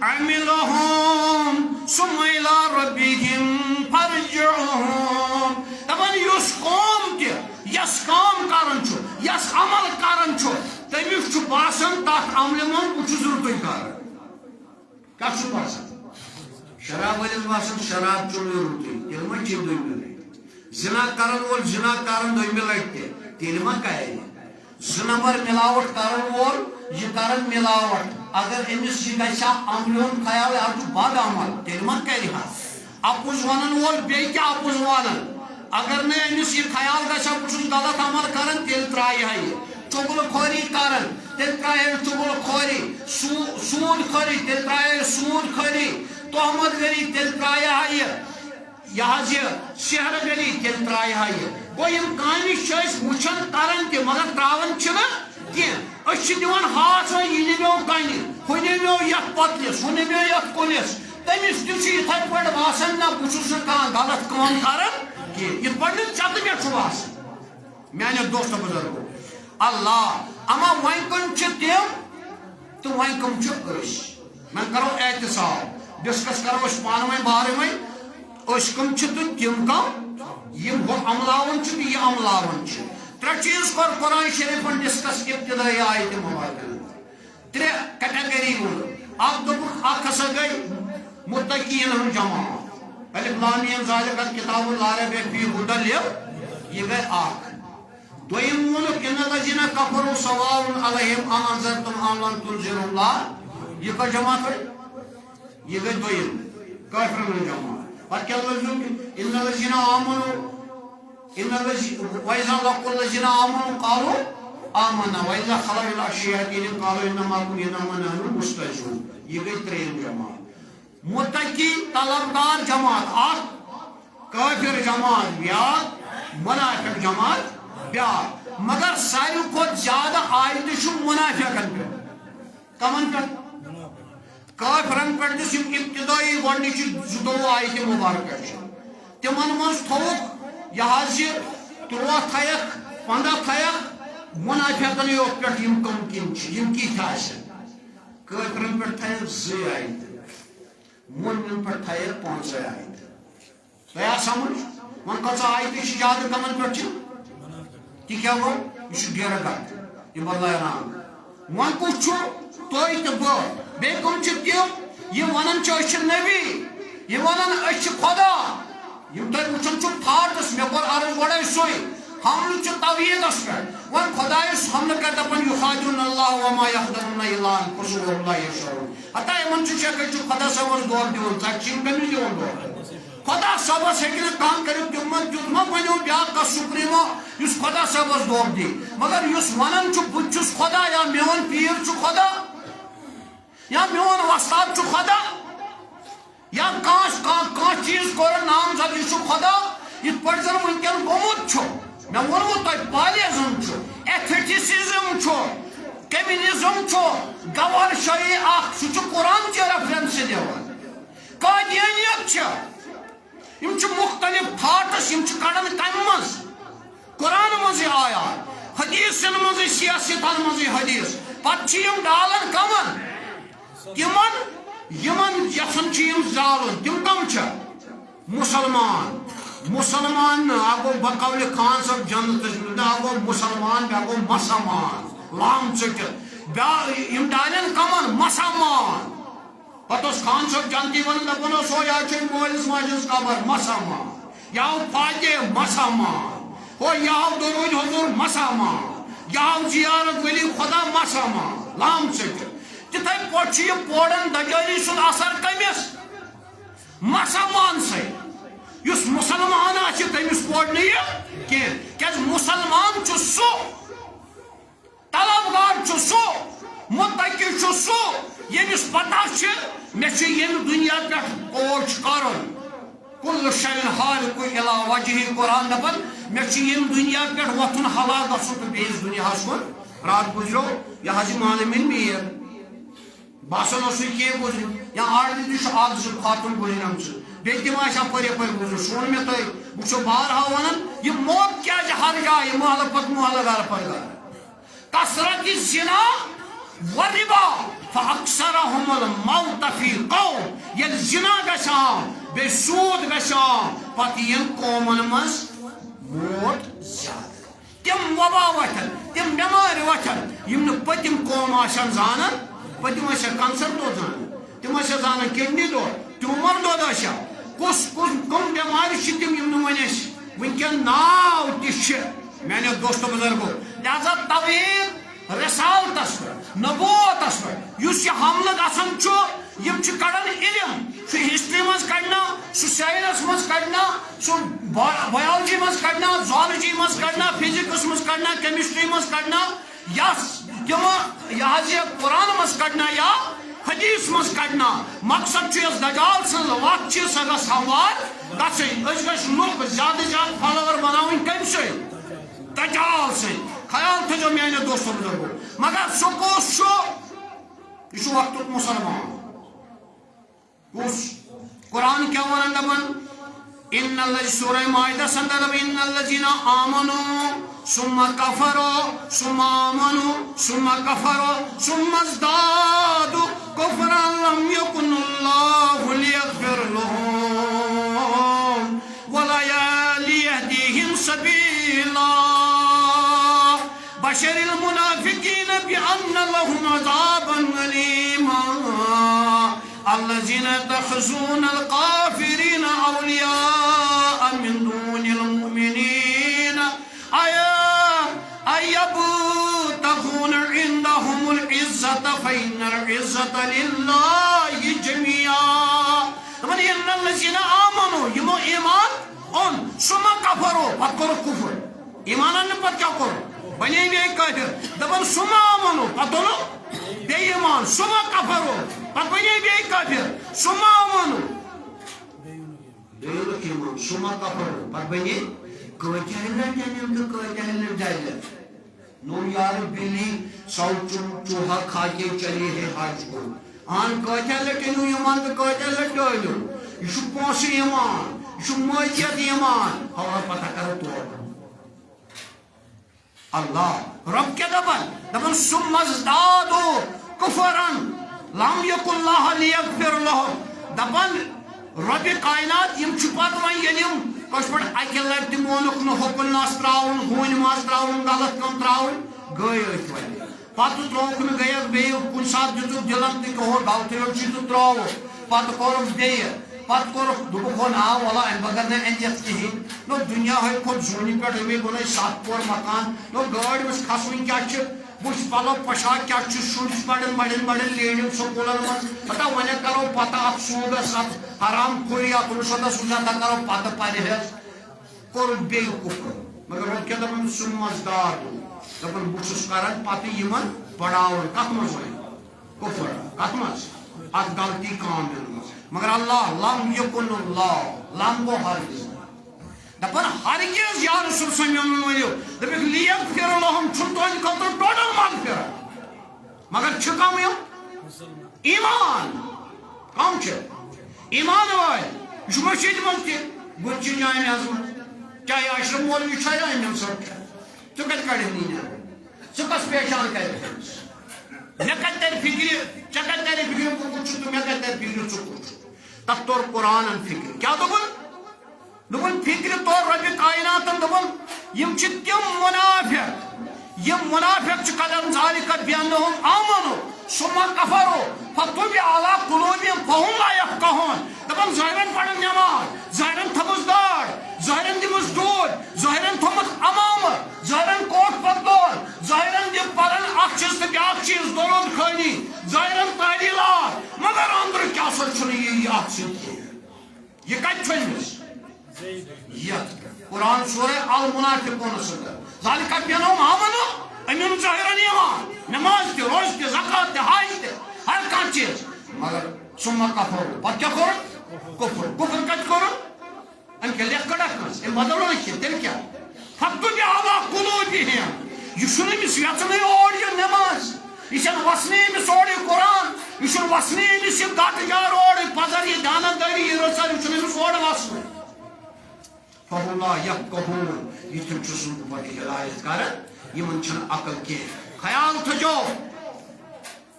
عملهم ثم الى ربهم فرجعهم دپان یس قوم تہ یس کام کران یس عمل کران تمس باسان تک عمل من بہت رُتُے کران کت باسان شراب ولس باسان شراب چون رُتُے تیل ما چیٚیہِ دوٚیمہِ لٹہِ زنا کرن وول زنا کران دوٚیمہِ لٹہِ تہِ تیٚلہِ ما کرِ زٕ نمبر ملاوٹ کرن وول یہ کرن ملاوٹ اگر امس یہ گژھِ عملہِ ہُنٛد خیال یہ چھُ بد عمل تیٚلہِ ما کرِ اپُز ونن وول بیٚیہِ تہِ اپُز ونان اگر نہ امس یہ خیال گژھِ بہٕ چھُس غلط عمل کران تیٚلہِ ترایہِ ہا یہِ چُگل خوری کران تیٚلہِ ترایہِ چُگل خوری سود خوری تیٚلہِ ترایہِ سود خوری تہمت گری تیٚلہِ ترایہِ ہا یہِ یہ شہر گلی تیل ترائی ہا یہ گو یم کانی وچھن کرن تہ مگر تراون کی دیوان ہاتھ یہ نمیو کانی ہو نمیو یت پتلس ہو نمیو یت کلس تمس تہ اتھے پہ باسان نا بہس کھانا غلط کام کران کی یہ پہ چت پہ باسان میانو دوست بزرگو اللہ اما ون کم تم تو ون کم میں کرو احتساب ڈسکس کرو پان ون بارے میں کم تو تم کم یہ عملاون یہ عملاون ترے چیز کور قرآن شریفن ڈسکس ابتدائی آیت مبارکہ ترے کیٹیگری اخ ہسا گئی متقین ہن جماعت الف لام میم ذالک کتاب لا ریب فیہ ھدی یہ گئی اخ دویم وونک ان الذین کفروا سواء علیہم انذرتم ام لم تنذروا لا یہ کا جماعت ہے یہ گئی دویم کافرن ہن جماعت اور کیا لفظ ان الذین آمنوا وَإِذَا لَقُوا الَّذِينَ آمَنُوا قَالُوا آمَنَّا وَإِذَا خَلَوْا إِلَىٰ شَيَاطِينِهِمْ قَالُوا إِنَّا مَعَكُمْ إِنَّمَا نَحْنُ مُسْتَهْزِئُونَ یہ گئی تریم جماعت متقی طلبگار جماعت اخ کافر جماعت بیاکھ منافق جماعت بیاکھ مگر ساروی کھۄتہٕ زیادہ آیت چھُ منافقن پٮ۪ٹھ کمن پٮ۪ٹھ کافرن پٮ۪ٹھ دِژ یِم ابتدائی گۄڈنِچہِ زٕتووُہ آیتہِ مُبارکہ چھِ تِمن منٛز تھوٚوُکھ یہ 13 تھیک 15 تھیک منافقن یوت پہ کم کن کت کافرن پہ تھیک 2 آیت مومنن پہ تھیک 5 آیت تہ سمجھ ون کچھ آیت زیادہ کمن پہ تہ کیا گو یہ ڈیر گٹ یہ بدلائے رنگ ون کس تھی تو بی کم تم یہ ونان نبی یہ ونان خدا یم تھی وچن تھاٹس مے کور عرض گوڑے سوئی حمل توحیدس پہ ون خدایس حمل کر دپن یخادعون اللہ وما یخدعون الا انفسهم وهم لا یشعرون ہتا یمن چھ خدا صبس دور دیون ژکچین کمی دیون دور خدا صبس ہیکہ کام کرت تمن تیتما ونیو بیا کا سپریمو اس خدا صبس دور دی مگر اس ونن بت چھس خدا یا میون پیر چھ خدا یا میون وستاد چھ خدا یا کان چیز کور نام زد یہ خدا یہ پہ زن ونکن گومت میں ونمو تہ پالیزم ایتھیٹسزم کمیونزم گوار شاہی اخ سہ قرآن چہ ریفرنس دان قادیانیت یم مختلف تھاٹس یم کڑان کم مز قرآن مز آیا حدیثن مز سیاستن مز حدیث پتہ ڈالان کمن تمن یمن یسن یم زالن تم کم مسلمان مسلمان گو بقول خان صاحب جنت گو مسلمان بیا گو مسلمان لام ٹھٹ یم ڈالن کمن مسلمان پتہ خان صاحب جنتی ون دپان ہو یا مولس ماجس قبر مسلمان یا فاتح مسلمان ہو یا درود حضور مسلمان یا زیارت ولی خدا مسلمان لام ٹھٹ تتھے پہ یہ پورن دجالی سن اثر کمس مسلمان سے اس مسلمان تمس پورن یہ کی مسلمان سہ طلبگار سہ متقی سہ یمس پتہ مے یم دنیا پہ کوچ کرن کل شیء حالق الی وجہ قرآن دپان مے یم دنیا پہ وتھن حلا گھن تو بیس دنیا کن رات گزرو یہ حض مالمن میر باسان کی گزر یا آرڈر تک خاتون گزرم بیم پری پہ گزر سون میں تھی وہ بارہا ونان یہ موت کیا ہر جائے محلہ پتہ محلہ گھر پہ گھر کثرت زنا وربا فاکثرهم الموت فی قوم یل زنا گژھان بے سود گژھان پتہ ین قومن مز موت زیادہ تم وبا وتھن تم بیمار وتھن یم پتم قوم آسان زانن پتم کنسر دود زان تم زان کڈنی دود ٹیومر دود کس کم بیمار تم ونکن ناو تہ میانو دوست بزرگو لہذا توحید رسالتس پہ نبوتس پہ اس حملہ گھن کڑان علم سہ ہسٹری مز کڑنا سہ سائنس مز کڑنا سہ بایولوجی مز کڑنا زالوجی مز کڑنا فزکس مز کڑنا کیمسٹری مز کڑنا یا تم یہ قرآن مز کڑنا یا حدیث مز کڑنا مقصد چیز دجال سن وقت چیز سگس ہموار گسن اس گش لوگ زیادہ زیادہ فالوور بناون کم سے دجال سے خیال تھو میانے دوستو بزرگو مگر سکوس شو یہ وقت مسلمان اس قرآن کیا ونان دبن ان اللہ سورہ مائدہ سندر ان الذین آمنوا ثم کفروا ثم آمنوا ثم کفروا ثم ازدادوا کفرا لم یکن اللہ لیغفر لهم ولا لیہدیہم سبیلا بشر المنافقین بأن لهم عذابا أليما الذين يتخذون الكافرين أولياء من دون المؤمنين أيبتغون عندهم العزة فإن العزة لله جميعا إن الذين آمنوا يمو إيمان ثم كفروا فكروا كفر إيمانا نبت كیا کرو بنی گئی کافر دبن ثم آمنوا پتولو بے ایمان ثم کفروا پت بنی گئی کافر ثم آمنوا دیو ایمان ثم کفروا پت بنی کوچہلہ جنم کوچہلہ جائلہ نو یار بلی سو چوہا کھا کے چلی ہے حج کو آن کوچہلہ کنو ایمان تو کوچہلہ ڈالو یہ پونس ایمان یہ موجیت ایمان ہوا پتہ کرو تو اللہ رب کے دبن ثم ازدادوا کفرا لم یکن اللہ لیغفر لهم دبن رب کائنات یم چھپات وان یلیم کش پٹ اکہ لٹ مونک نہ حکم ناس تراون ہون ماس تراون غلط کم تراون گئی ات ولی پتہ تروک نہ گیا بے کن سات دتو دلن تہ کہ غلطی چھ تو تراو پتہ کورم بے پتہ کور دبو نا والا ان بغیر نہ انجت کہین نو دنیا ہے کھت زونی پٹ ہمیں بنائی 7 پور مکان نو گاڑی مس کھسوین کیا چھ بش پلو پشاک کیا چھ شورس پڑن بڑن لیڈن سکولن من پتہ ونے کرو پتہ اپ سوگس ات حرام کوئی اپن سدا سنجا کرو پتہ پارے ہے کور بے کفر مگر وہ کیا دپن ثم ازدادوا دپن بوچس کرن پتہ یمن بڑاون کت مز کفر کت مز ات غلطی کام مگر اللہ لم یکن اللہ لم گو ہرگز دپن ہرگز یا رسول صلی اللہ علیہ وسلم دپن لیغفر لهم چھن تو خاطر ٹوٹل مغفرت مگر چھ کم ایمان کم چھ ایمان وای یہ مسجد من تہ گنچ جائے اعظم چاہے اشرف مولوی چھا یا امام صاحب تو کت کڑ نہیں تو کس پہچان کرے نہ کتر فکر چکت تر فکر کو کچھ تو میں کتر فکر چھ تطور قرآن فکر کیا دبن فکر طور رب کائنات دبن یم چھ تم منافق چھ قدم ذالک بانہم آمنوا ثم کفروا فتطبع علی قلوبہم فهم لا یفقہون دبن ظاہرن پڑھن نماز ظاہرن تھمس داڑ ظاہرن دمس دود ظاہرن تھمس امام ظاہرن کوٹ پتلون ظاہرن دم پڑھن اخ چیز تو بیاکھ چیز دورن خانی ظاہرن تعلیلات مگر اندر کیا سر چھن یہ اخ چیز یہ کت چھنس یہ قرآن سورہ المنافقون سندر ذالک بانہم آمنوا امین ظاہرن ایمان نماز تہ روز تہ زکات تہ حج تہ ہر کانٛہہ چیز مگر ثم کفروا پتہ کیا کفر کت کرو ام کے لیے کڑا کس ام بدلو نہیں تیل کیا فتطبع علی قلوبہم یہ چھن امس یژنے اور یہ نماز یہ چھن وسنے امس اور یہ قرآن یہ چھن وسنے امس یہ گٹ یار اور پزر یہ دانہ داری یہ رسل یہ چھن امس اور وسنے فهم لا یفقہون یہ تم چھ پتہ ہدایت کرن یمن چھن عقل کی خیال تھجو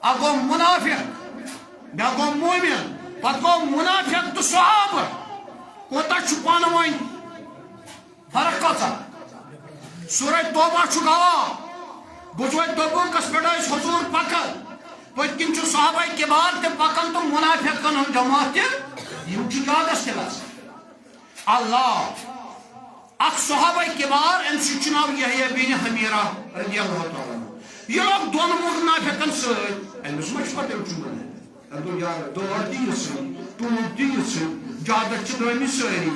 اگو منافق بیاگو مومن پتہ گو منافق تو صحابہ کوتا چھ پان وین فرق کتا سورہ توبہ چھ گواہ بجوے تبوکس پہ حضور پکن پت کن چھ صحابہ کبار تہ پکن تو منافقن ہن جماعت یم چھ یادس تلس اللہ اخ صحابہ کبار ان سے ناو یحییٰ بن حمیرہ رضی اللہ تعالیٰ یہ لوگ دون منافقن ست امس مچ پتہ چھ دو یار دو دیس تو دیس جادت چھ درمی ساری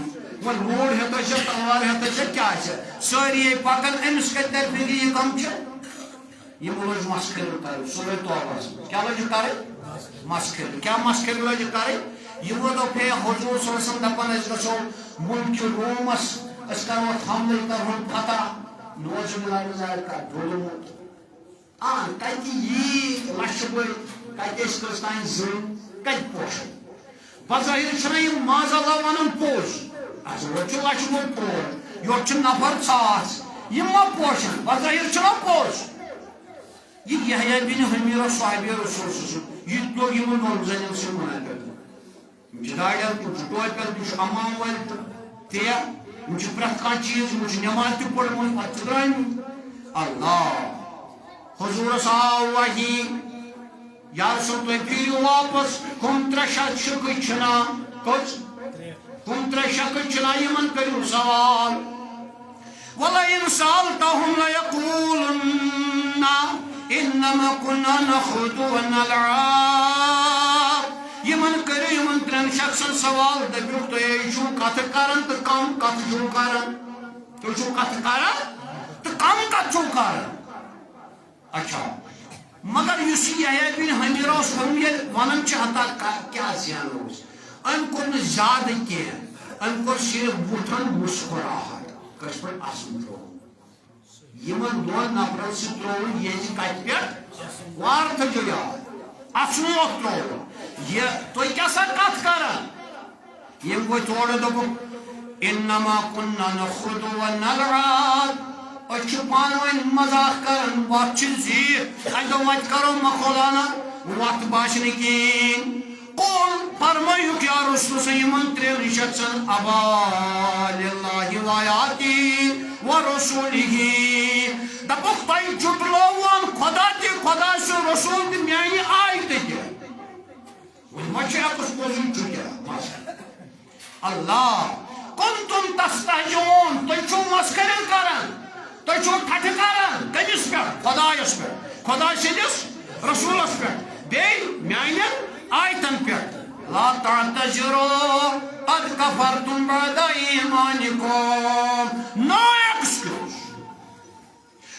ون روڈ ہتا چھ تلوار ہتا چھ کیا چھ ساری پکن امس کتر پھر یہ کم چھ یہ ملوج مسکر کر سورہ توبہ کیا لوج کر مسخر کیا مسخر لج کریں یمو دوپ ہے حضور صلی اللہ علیہ وسلم دپان اس گژھو ملک رومس اس کرو حملے کرہون فتح نوز باللہ ظاہر کر دولمت کتہ یہ لچھ بڑ کتہ کٔژتانۍ زٔنۍ کتہ پوشن بظاہر چھنا یم ماز اللہ ونان پوش یوت لچھ بڑ پوش یوت نفر ساس یم ما پوشن بظاہر چھنا پوش یہ یحییٰ بن حمیرہ صحابی رسول صلی اللہ علیہ وسلم یہ لوگ یمن دون زنین سے منعقد داڑیاں ٹوپر تم امام ول تے پرت کھانا چیز نماز تہ پڑھمت پتہ درائم اللہ حضور آو وحی یا رسول تھی پھیرو واپس کم 300 شکر چھنا کچھ کم 300 شکر چھنا یمن کرو سوال وَلَئِنْ سَأَلْتَهُمْ لَيَقُولُنَّ إِنَّمَا كُنَّا نَخُوضُ وَنَلْعَبُ یمن کرو یمن 3 شخصن سوال دپیو تُہۍ چھو کتھ کران تو کم کتھ چھو کران تُہۍ چھو کتھ کران تو کم کتھ چھو کران اچھا مگر یُس یحییٰ بن حمیرہ ونان چھ ہتا کیا زینو ام کور زیادہ کینٛہہ ام کور صرف بُتھن مسکراہٹ کس پہ اصل ترو یمن دون نفرن سے ترو یہ کت پہ وار تھو یاد اصل ترو یہ تو کیا سا کت کران یم گو تھوڑا دپ انما كنا نخوض ونلعب اچھ پانوین مزاق کرن وقت زیت اگر وقت کرو مخولانا وقت باشن کین قول فرمائیو یا رسول سیمن 3 شخصن ابا للہ و آیاتی و رسولہ دپک تائی جھٹلوان خدا تی خدا سے رسول تی میانی آئی تی مچھے اپس پوزن چکیا اللہ کنتم تستہجون تو چھو مسکرن کرن تو چھو ٹھٹ کرن کمس پہ خدایس پہ خدا سندس رسولس پہ بے میانین آیتن پہ لا تعتذروا قد کفرتم بعد ایمانکم no excuse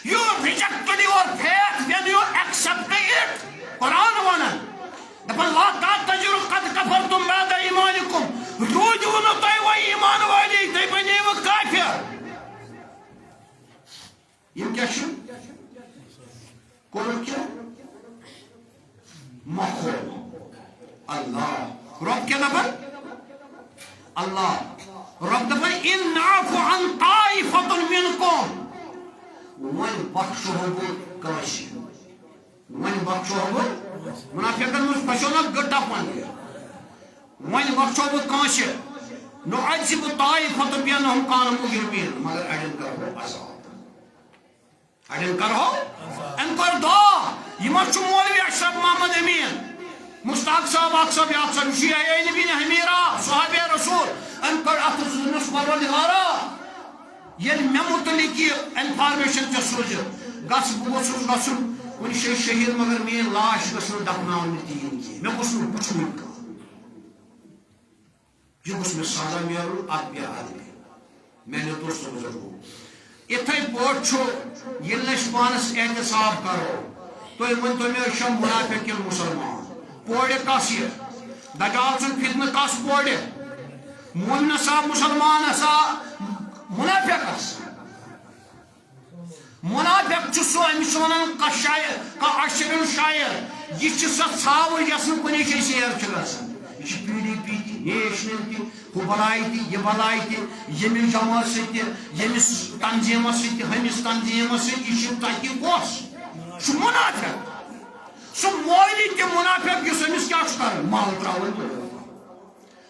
you rejected your faith when you accepted it قرآن ونن دپن لا تعتذروا قد کفرتم بعد ایمانکم روج ونو تۄہہِ و ایمان والی تُہۍ بنیوٕ کافر یم کیا چھُ کوٚرُکھ کیٛاہ مخول اللہ رب کیا دپن اللہ رب دپن ان نعفو عن طائفۃ منکم ون بخشو بہٕ کٲنٛسہِ ون بخشو بہٕ منافقن منٛز پھسیو نا گٹا پن ون بخشو بہٕ کٲنٛسہِ نعذب طائفۃ بأنہم كانوا مجرمین مگر اڑین کرو عذاب اڑین کرو ان کر دعا یہ چھُ مولوی اشرف محمد امین مشتاق صاحب اکثر بیاکثر یحییٰ بن حمیرہ صحابی رسول ان کر اتس پروردگارا یل مے متعلق یہ انفارمیشن تے سوز گس بوس گسن کن جائے شہید مگر مین لاش گھس دفناون دین کی مے گوس وچھن یہ گوس مے سزا میلن ات پہ آدمی میں نے تو سوز ہو اتھے پوٹ چھو یل نش پانس احتساب کرو تو من تو میں شم منافق مسلمان پوڑے کس یہ دجال سن فتنہ کس پوڑے مومن سا مسلمان سا منافق اس منافق چھ سو امس ونان کا شاعر کا اشر شاعر یہ چھ سا ثاو یس کنے چھ سیر چھ گژھان یہ چھ پی ڈی پی تی نیشنل تی ہو بلائی تی یہ بلائی تی یمن جماعت ستی یمس تنظیم ستی ہمس تنظیم ستی یہ چھ تاکہ کوس چھ منافق سو مولوی کے منافق یس امس کیا چھ کرن مال تراون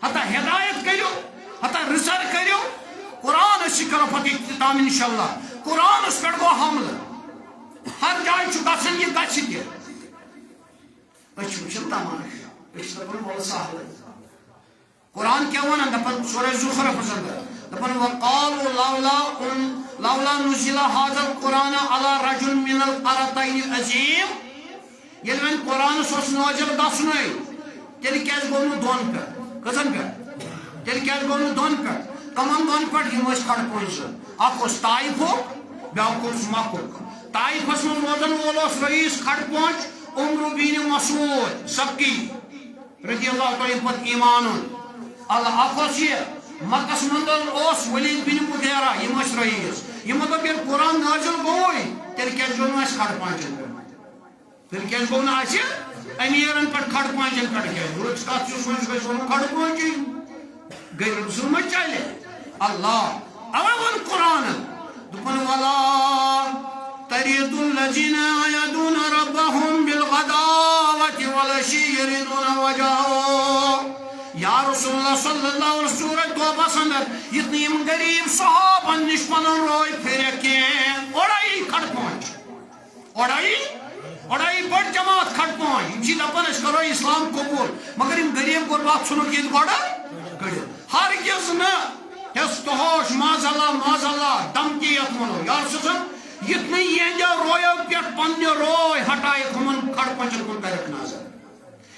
ہتا ہدایت کرو ہتا رسر کرو قرآن اسی کرو پتہ اختتام انشاءاللہ قرآن اس پر گو حمل ہر جائے چھ گژھن یہ گژھِ تہِ أسۍ وٕچھان تماشا أسۍ چھِ دپان وَلہٕ سہلٕے قرآن کیا ونان دپان سورہ زخرف دپان وقالوا لولا نزل هذا القرآن على رجل من القريتين عظيم ییٚلہِ وۄنۍ قرآنس اوس نٲزِل گژھنُے تیٚلہِ کیازِ گوٚو نہٕ دۄن پٮ۪ٹھ کٔژن پٮ۪ٹھ تیٚلہِ کیازِ گوٚو نہٕ دۄن پٮ۪ٹھ کمن دۄن پٮ۪ٹھ یِم ٲسۍ کھڑپوٗنۍ زٕ اکھ اوس طائفُک بیٛاکھ اوس مکُک طائفس منٛز روزن وول اوس رئیس کھڑپوٗنٛچ عمر بن مسعود سبکی رضی اللہ تعالیٰ پت ایمان اللہ اخوص یہ مکس مندل اوس ولید بن مغیرہ یہ مش رئیس یہ مطلب یہ قرآن نازل گوئی تیل کیا جو ناس کھڑ پانچن پر تیل کیا جو ناس امیرن پر کھڑ پانچن کھڑ کیا روچ کات چوس منس گئی سونو کھڑ پانچن گئی رسول مت چالے اللہ اوان قرآن دپن والا تريد الذين يدعون ربهم بالغداوة والعشي يريدون وجهه یا رسول اللہ صلی اللہ علیہ وسلم سورج توبہ سندر اتنی غریب صحابہ نشپنن روئی پھر کے اڑائی کھڑ پہنچ اڑائی بڑھ جماعت کھڑ پہنچ ان چیز اپن اس کرو اسلام قبول مگر ان غریب قربات سنو کیت گوڑا گڑی ہر کس نا کس تہوش ماز اللہ دمکیت منو یا رسول اللہ اتنی یہ جا رویو پیٹ پنی روئی ہٹائی کھمن کھڑ پہنچن کن کرک نازر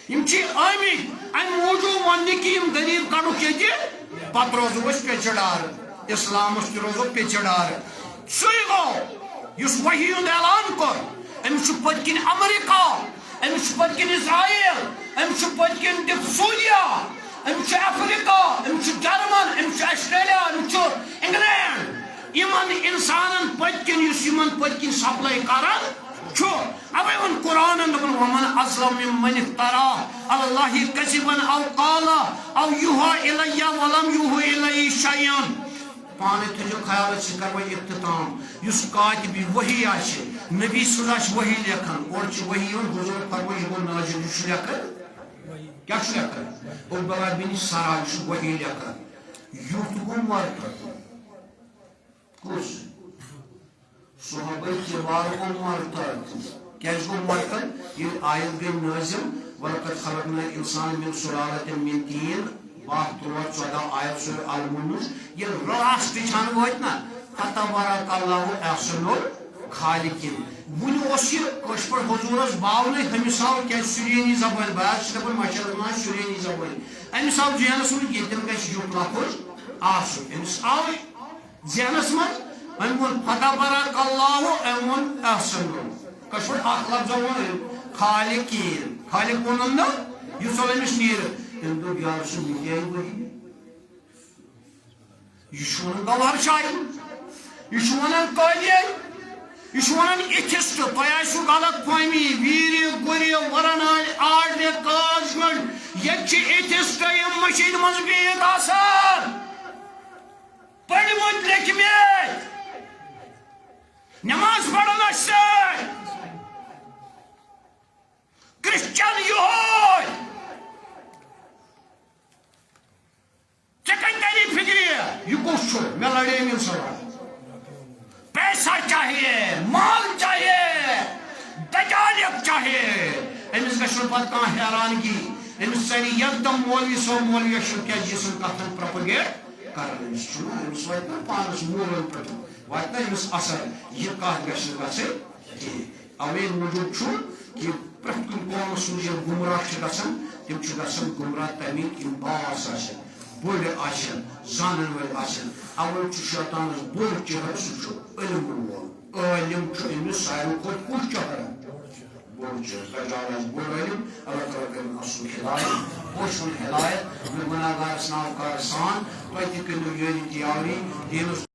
یم چی آمین ام موجود ونی کی یم غریب کڑو کی پت روزو اس پیچڑار اسلام اس روزو پیچڑار سوئی گو یس وحی اعلان کر ام پت کن امریکہ ام پت کن اسرائیل ام پت کن سعودیہ ام افریقہ ام جرمن ام آسٹریلیا ام انگلینڈ یمن انسانن پت کن یس یمن پت کن سپلائی کران چھو اوے ان قرآن اندر ومن اظلم ممن افترى على الله كذبا او قال او يوحى الي ولم يوحى الي شيئا پانے تجھو خیال سے کرو اختتام یس کاتبی وحی آشے نبی صلی اللہ علیہ وحی لکھن اور چھ وحی ان حضور فرمائی وہ نازل یس لکھن کیا چھ لکھن اور بلا بن سارا یس وحی لکھن یوت کو مرتد کس صحابہ کبار کو مرتد کیس کو مرتد یہ آیت گئی نازل وَلَقَدْ خَلَقْنَا الْإِنسَانَ مِنْ سُلَالَةٍ مِنْ طِينٍ 14 آیت سورہ المنز یہ لاسٹ چھان واتنا فَتَبَارَكَ اللَّهُ أَحْسَنُ الْخَالِقِينَ ونی اس یہ کش پر حضورس باونے ہمیساو کیا سورینی زبان بیاد شدبن ماشاءاللہ سورینی زبان ہمیساو جہنس من یتم گیس جو پلاکوز آسو ہمیساو جہنس من امون فَتَبَارَكَ اللَّهُ امون أَحْسَنُ کش پر آخ لفظ ون خالقین خالق ونن نا یہ سولمش نیر ان دو یا رسول یہ وہی یہ شون گوہر شاہی یہ شونن قائدی یہ شونن ایتھسٹ تویا سو غلط فہمی ویری گوری ورنال آرڈ کازمن یہ چھ ایتھسٹ یم مشین منز بیت آسان پڑھمت لیکھمت نماز پڑھنا سے کرسچن یہ چکن تیری فکری ہے یہ کچھ چھو میں لڑے مل سوال پیسہ چاہیے مال چاہیے دجالیت چاہیے امس گشن پت کان حیران کی امس ساری یکدم مولوی سو مولوی اشن کیا جسم کتن پروپگیٹ کرن امس چھو امس واتنا پانس مولن پت واتنا امس اثر یہ کات گشن گسے اوے موجود چھو کہ پرت کن قوم سوزی گمراہ گھن تم گھن گمراہ تمی یم باس آسن بڑ آسن زانن ول آسن اول شیطان بڑ چہر سہ علم وول عالم امس ساروی کھت کس چہر بڑ چہر بڑ علم اللہ تعالیٰ کرن اصل ہدایت پوشن ہدایت میں گناہ گار اسناو کار سان تو تہ کرو یہ تیاری دینس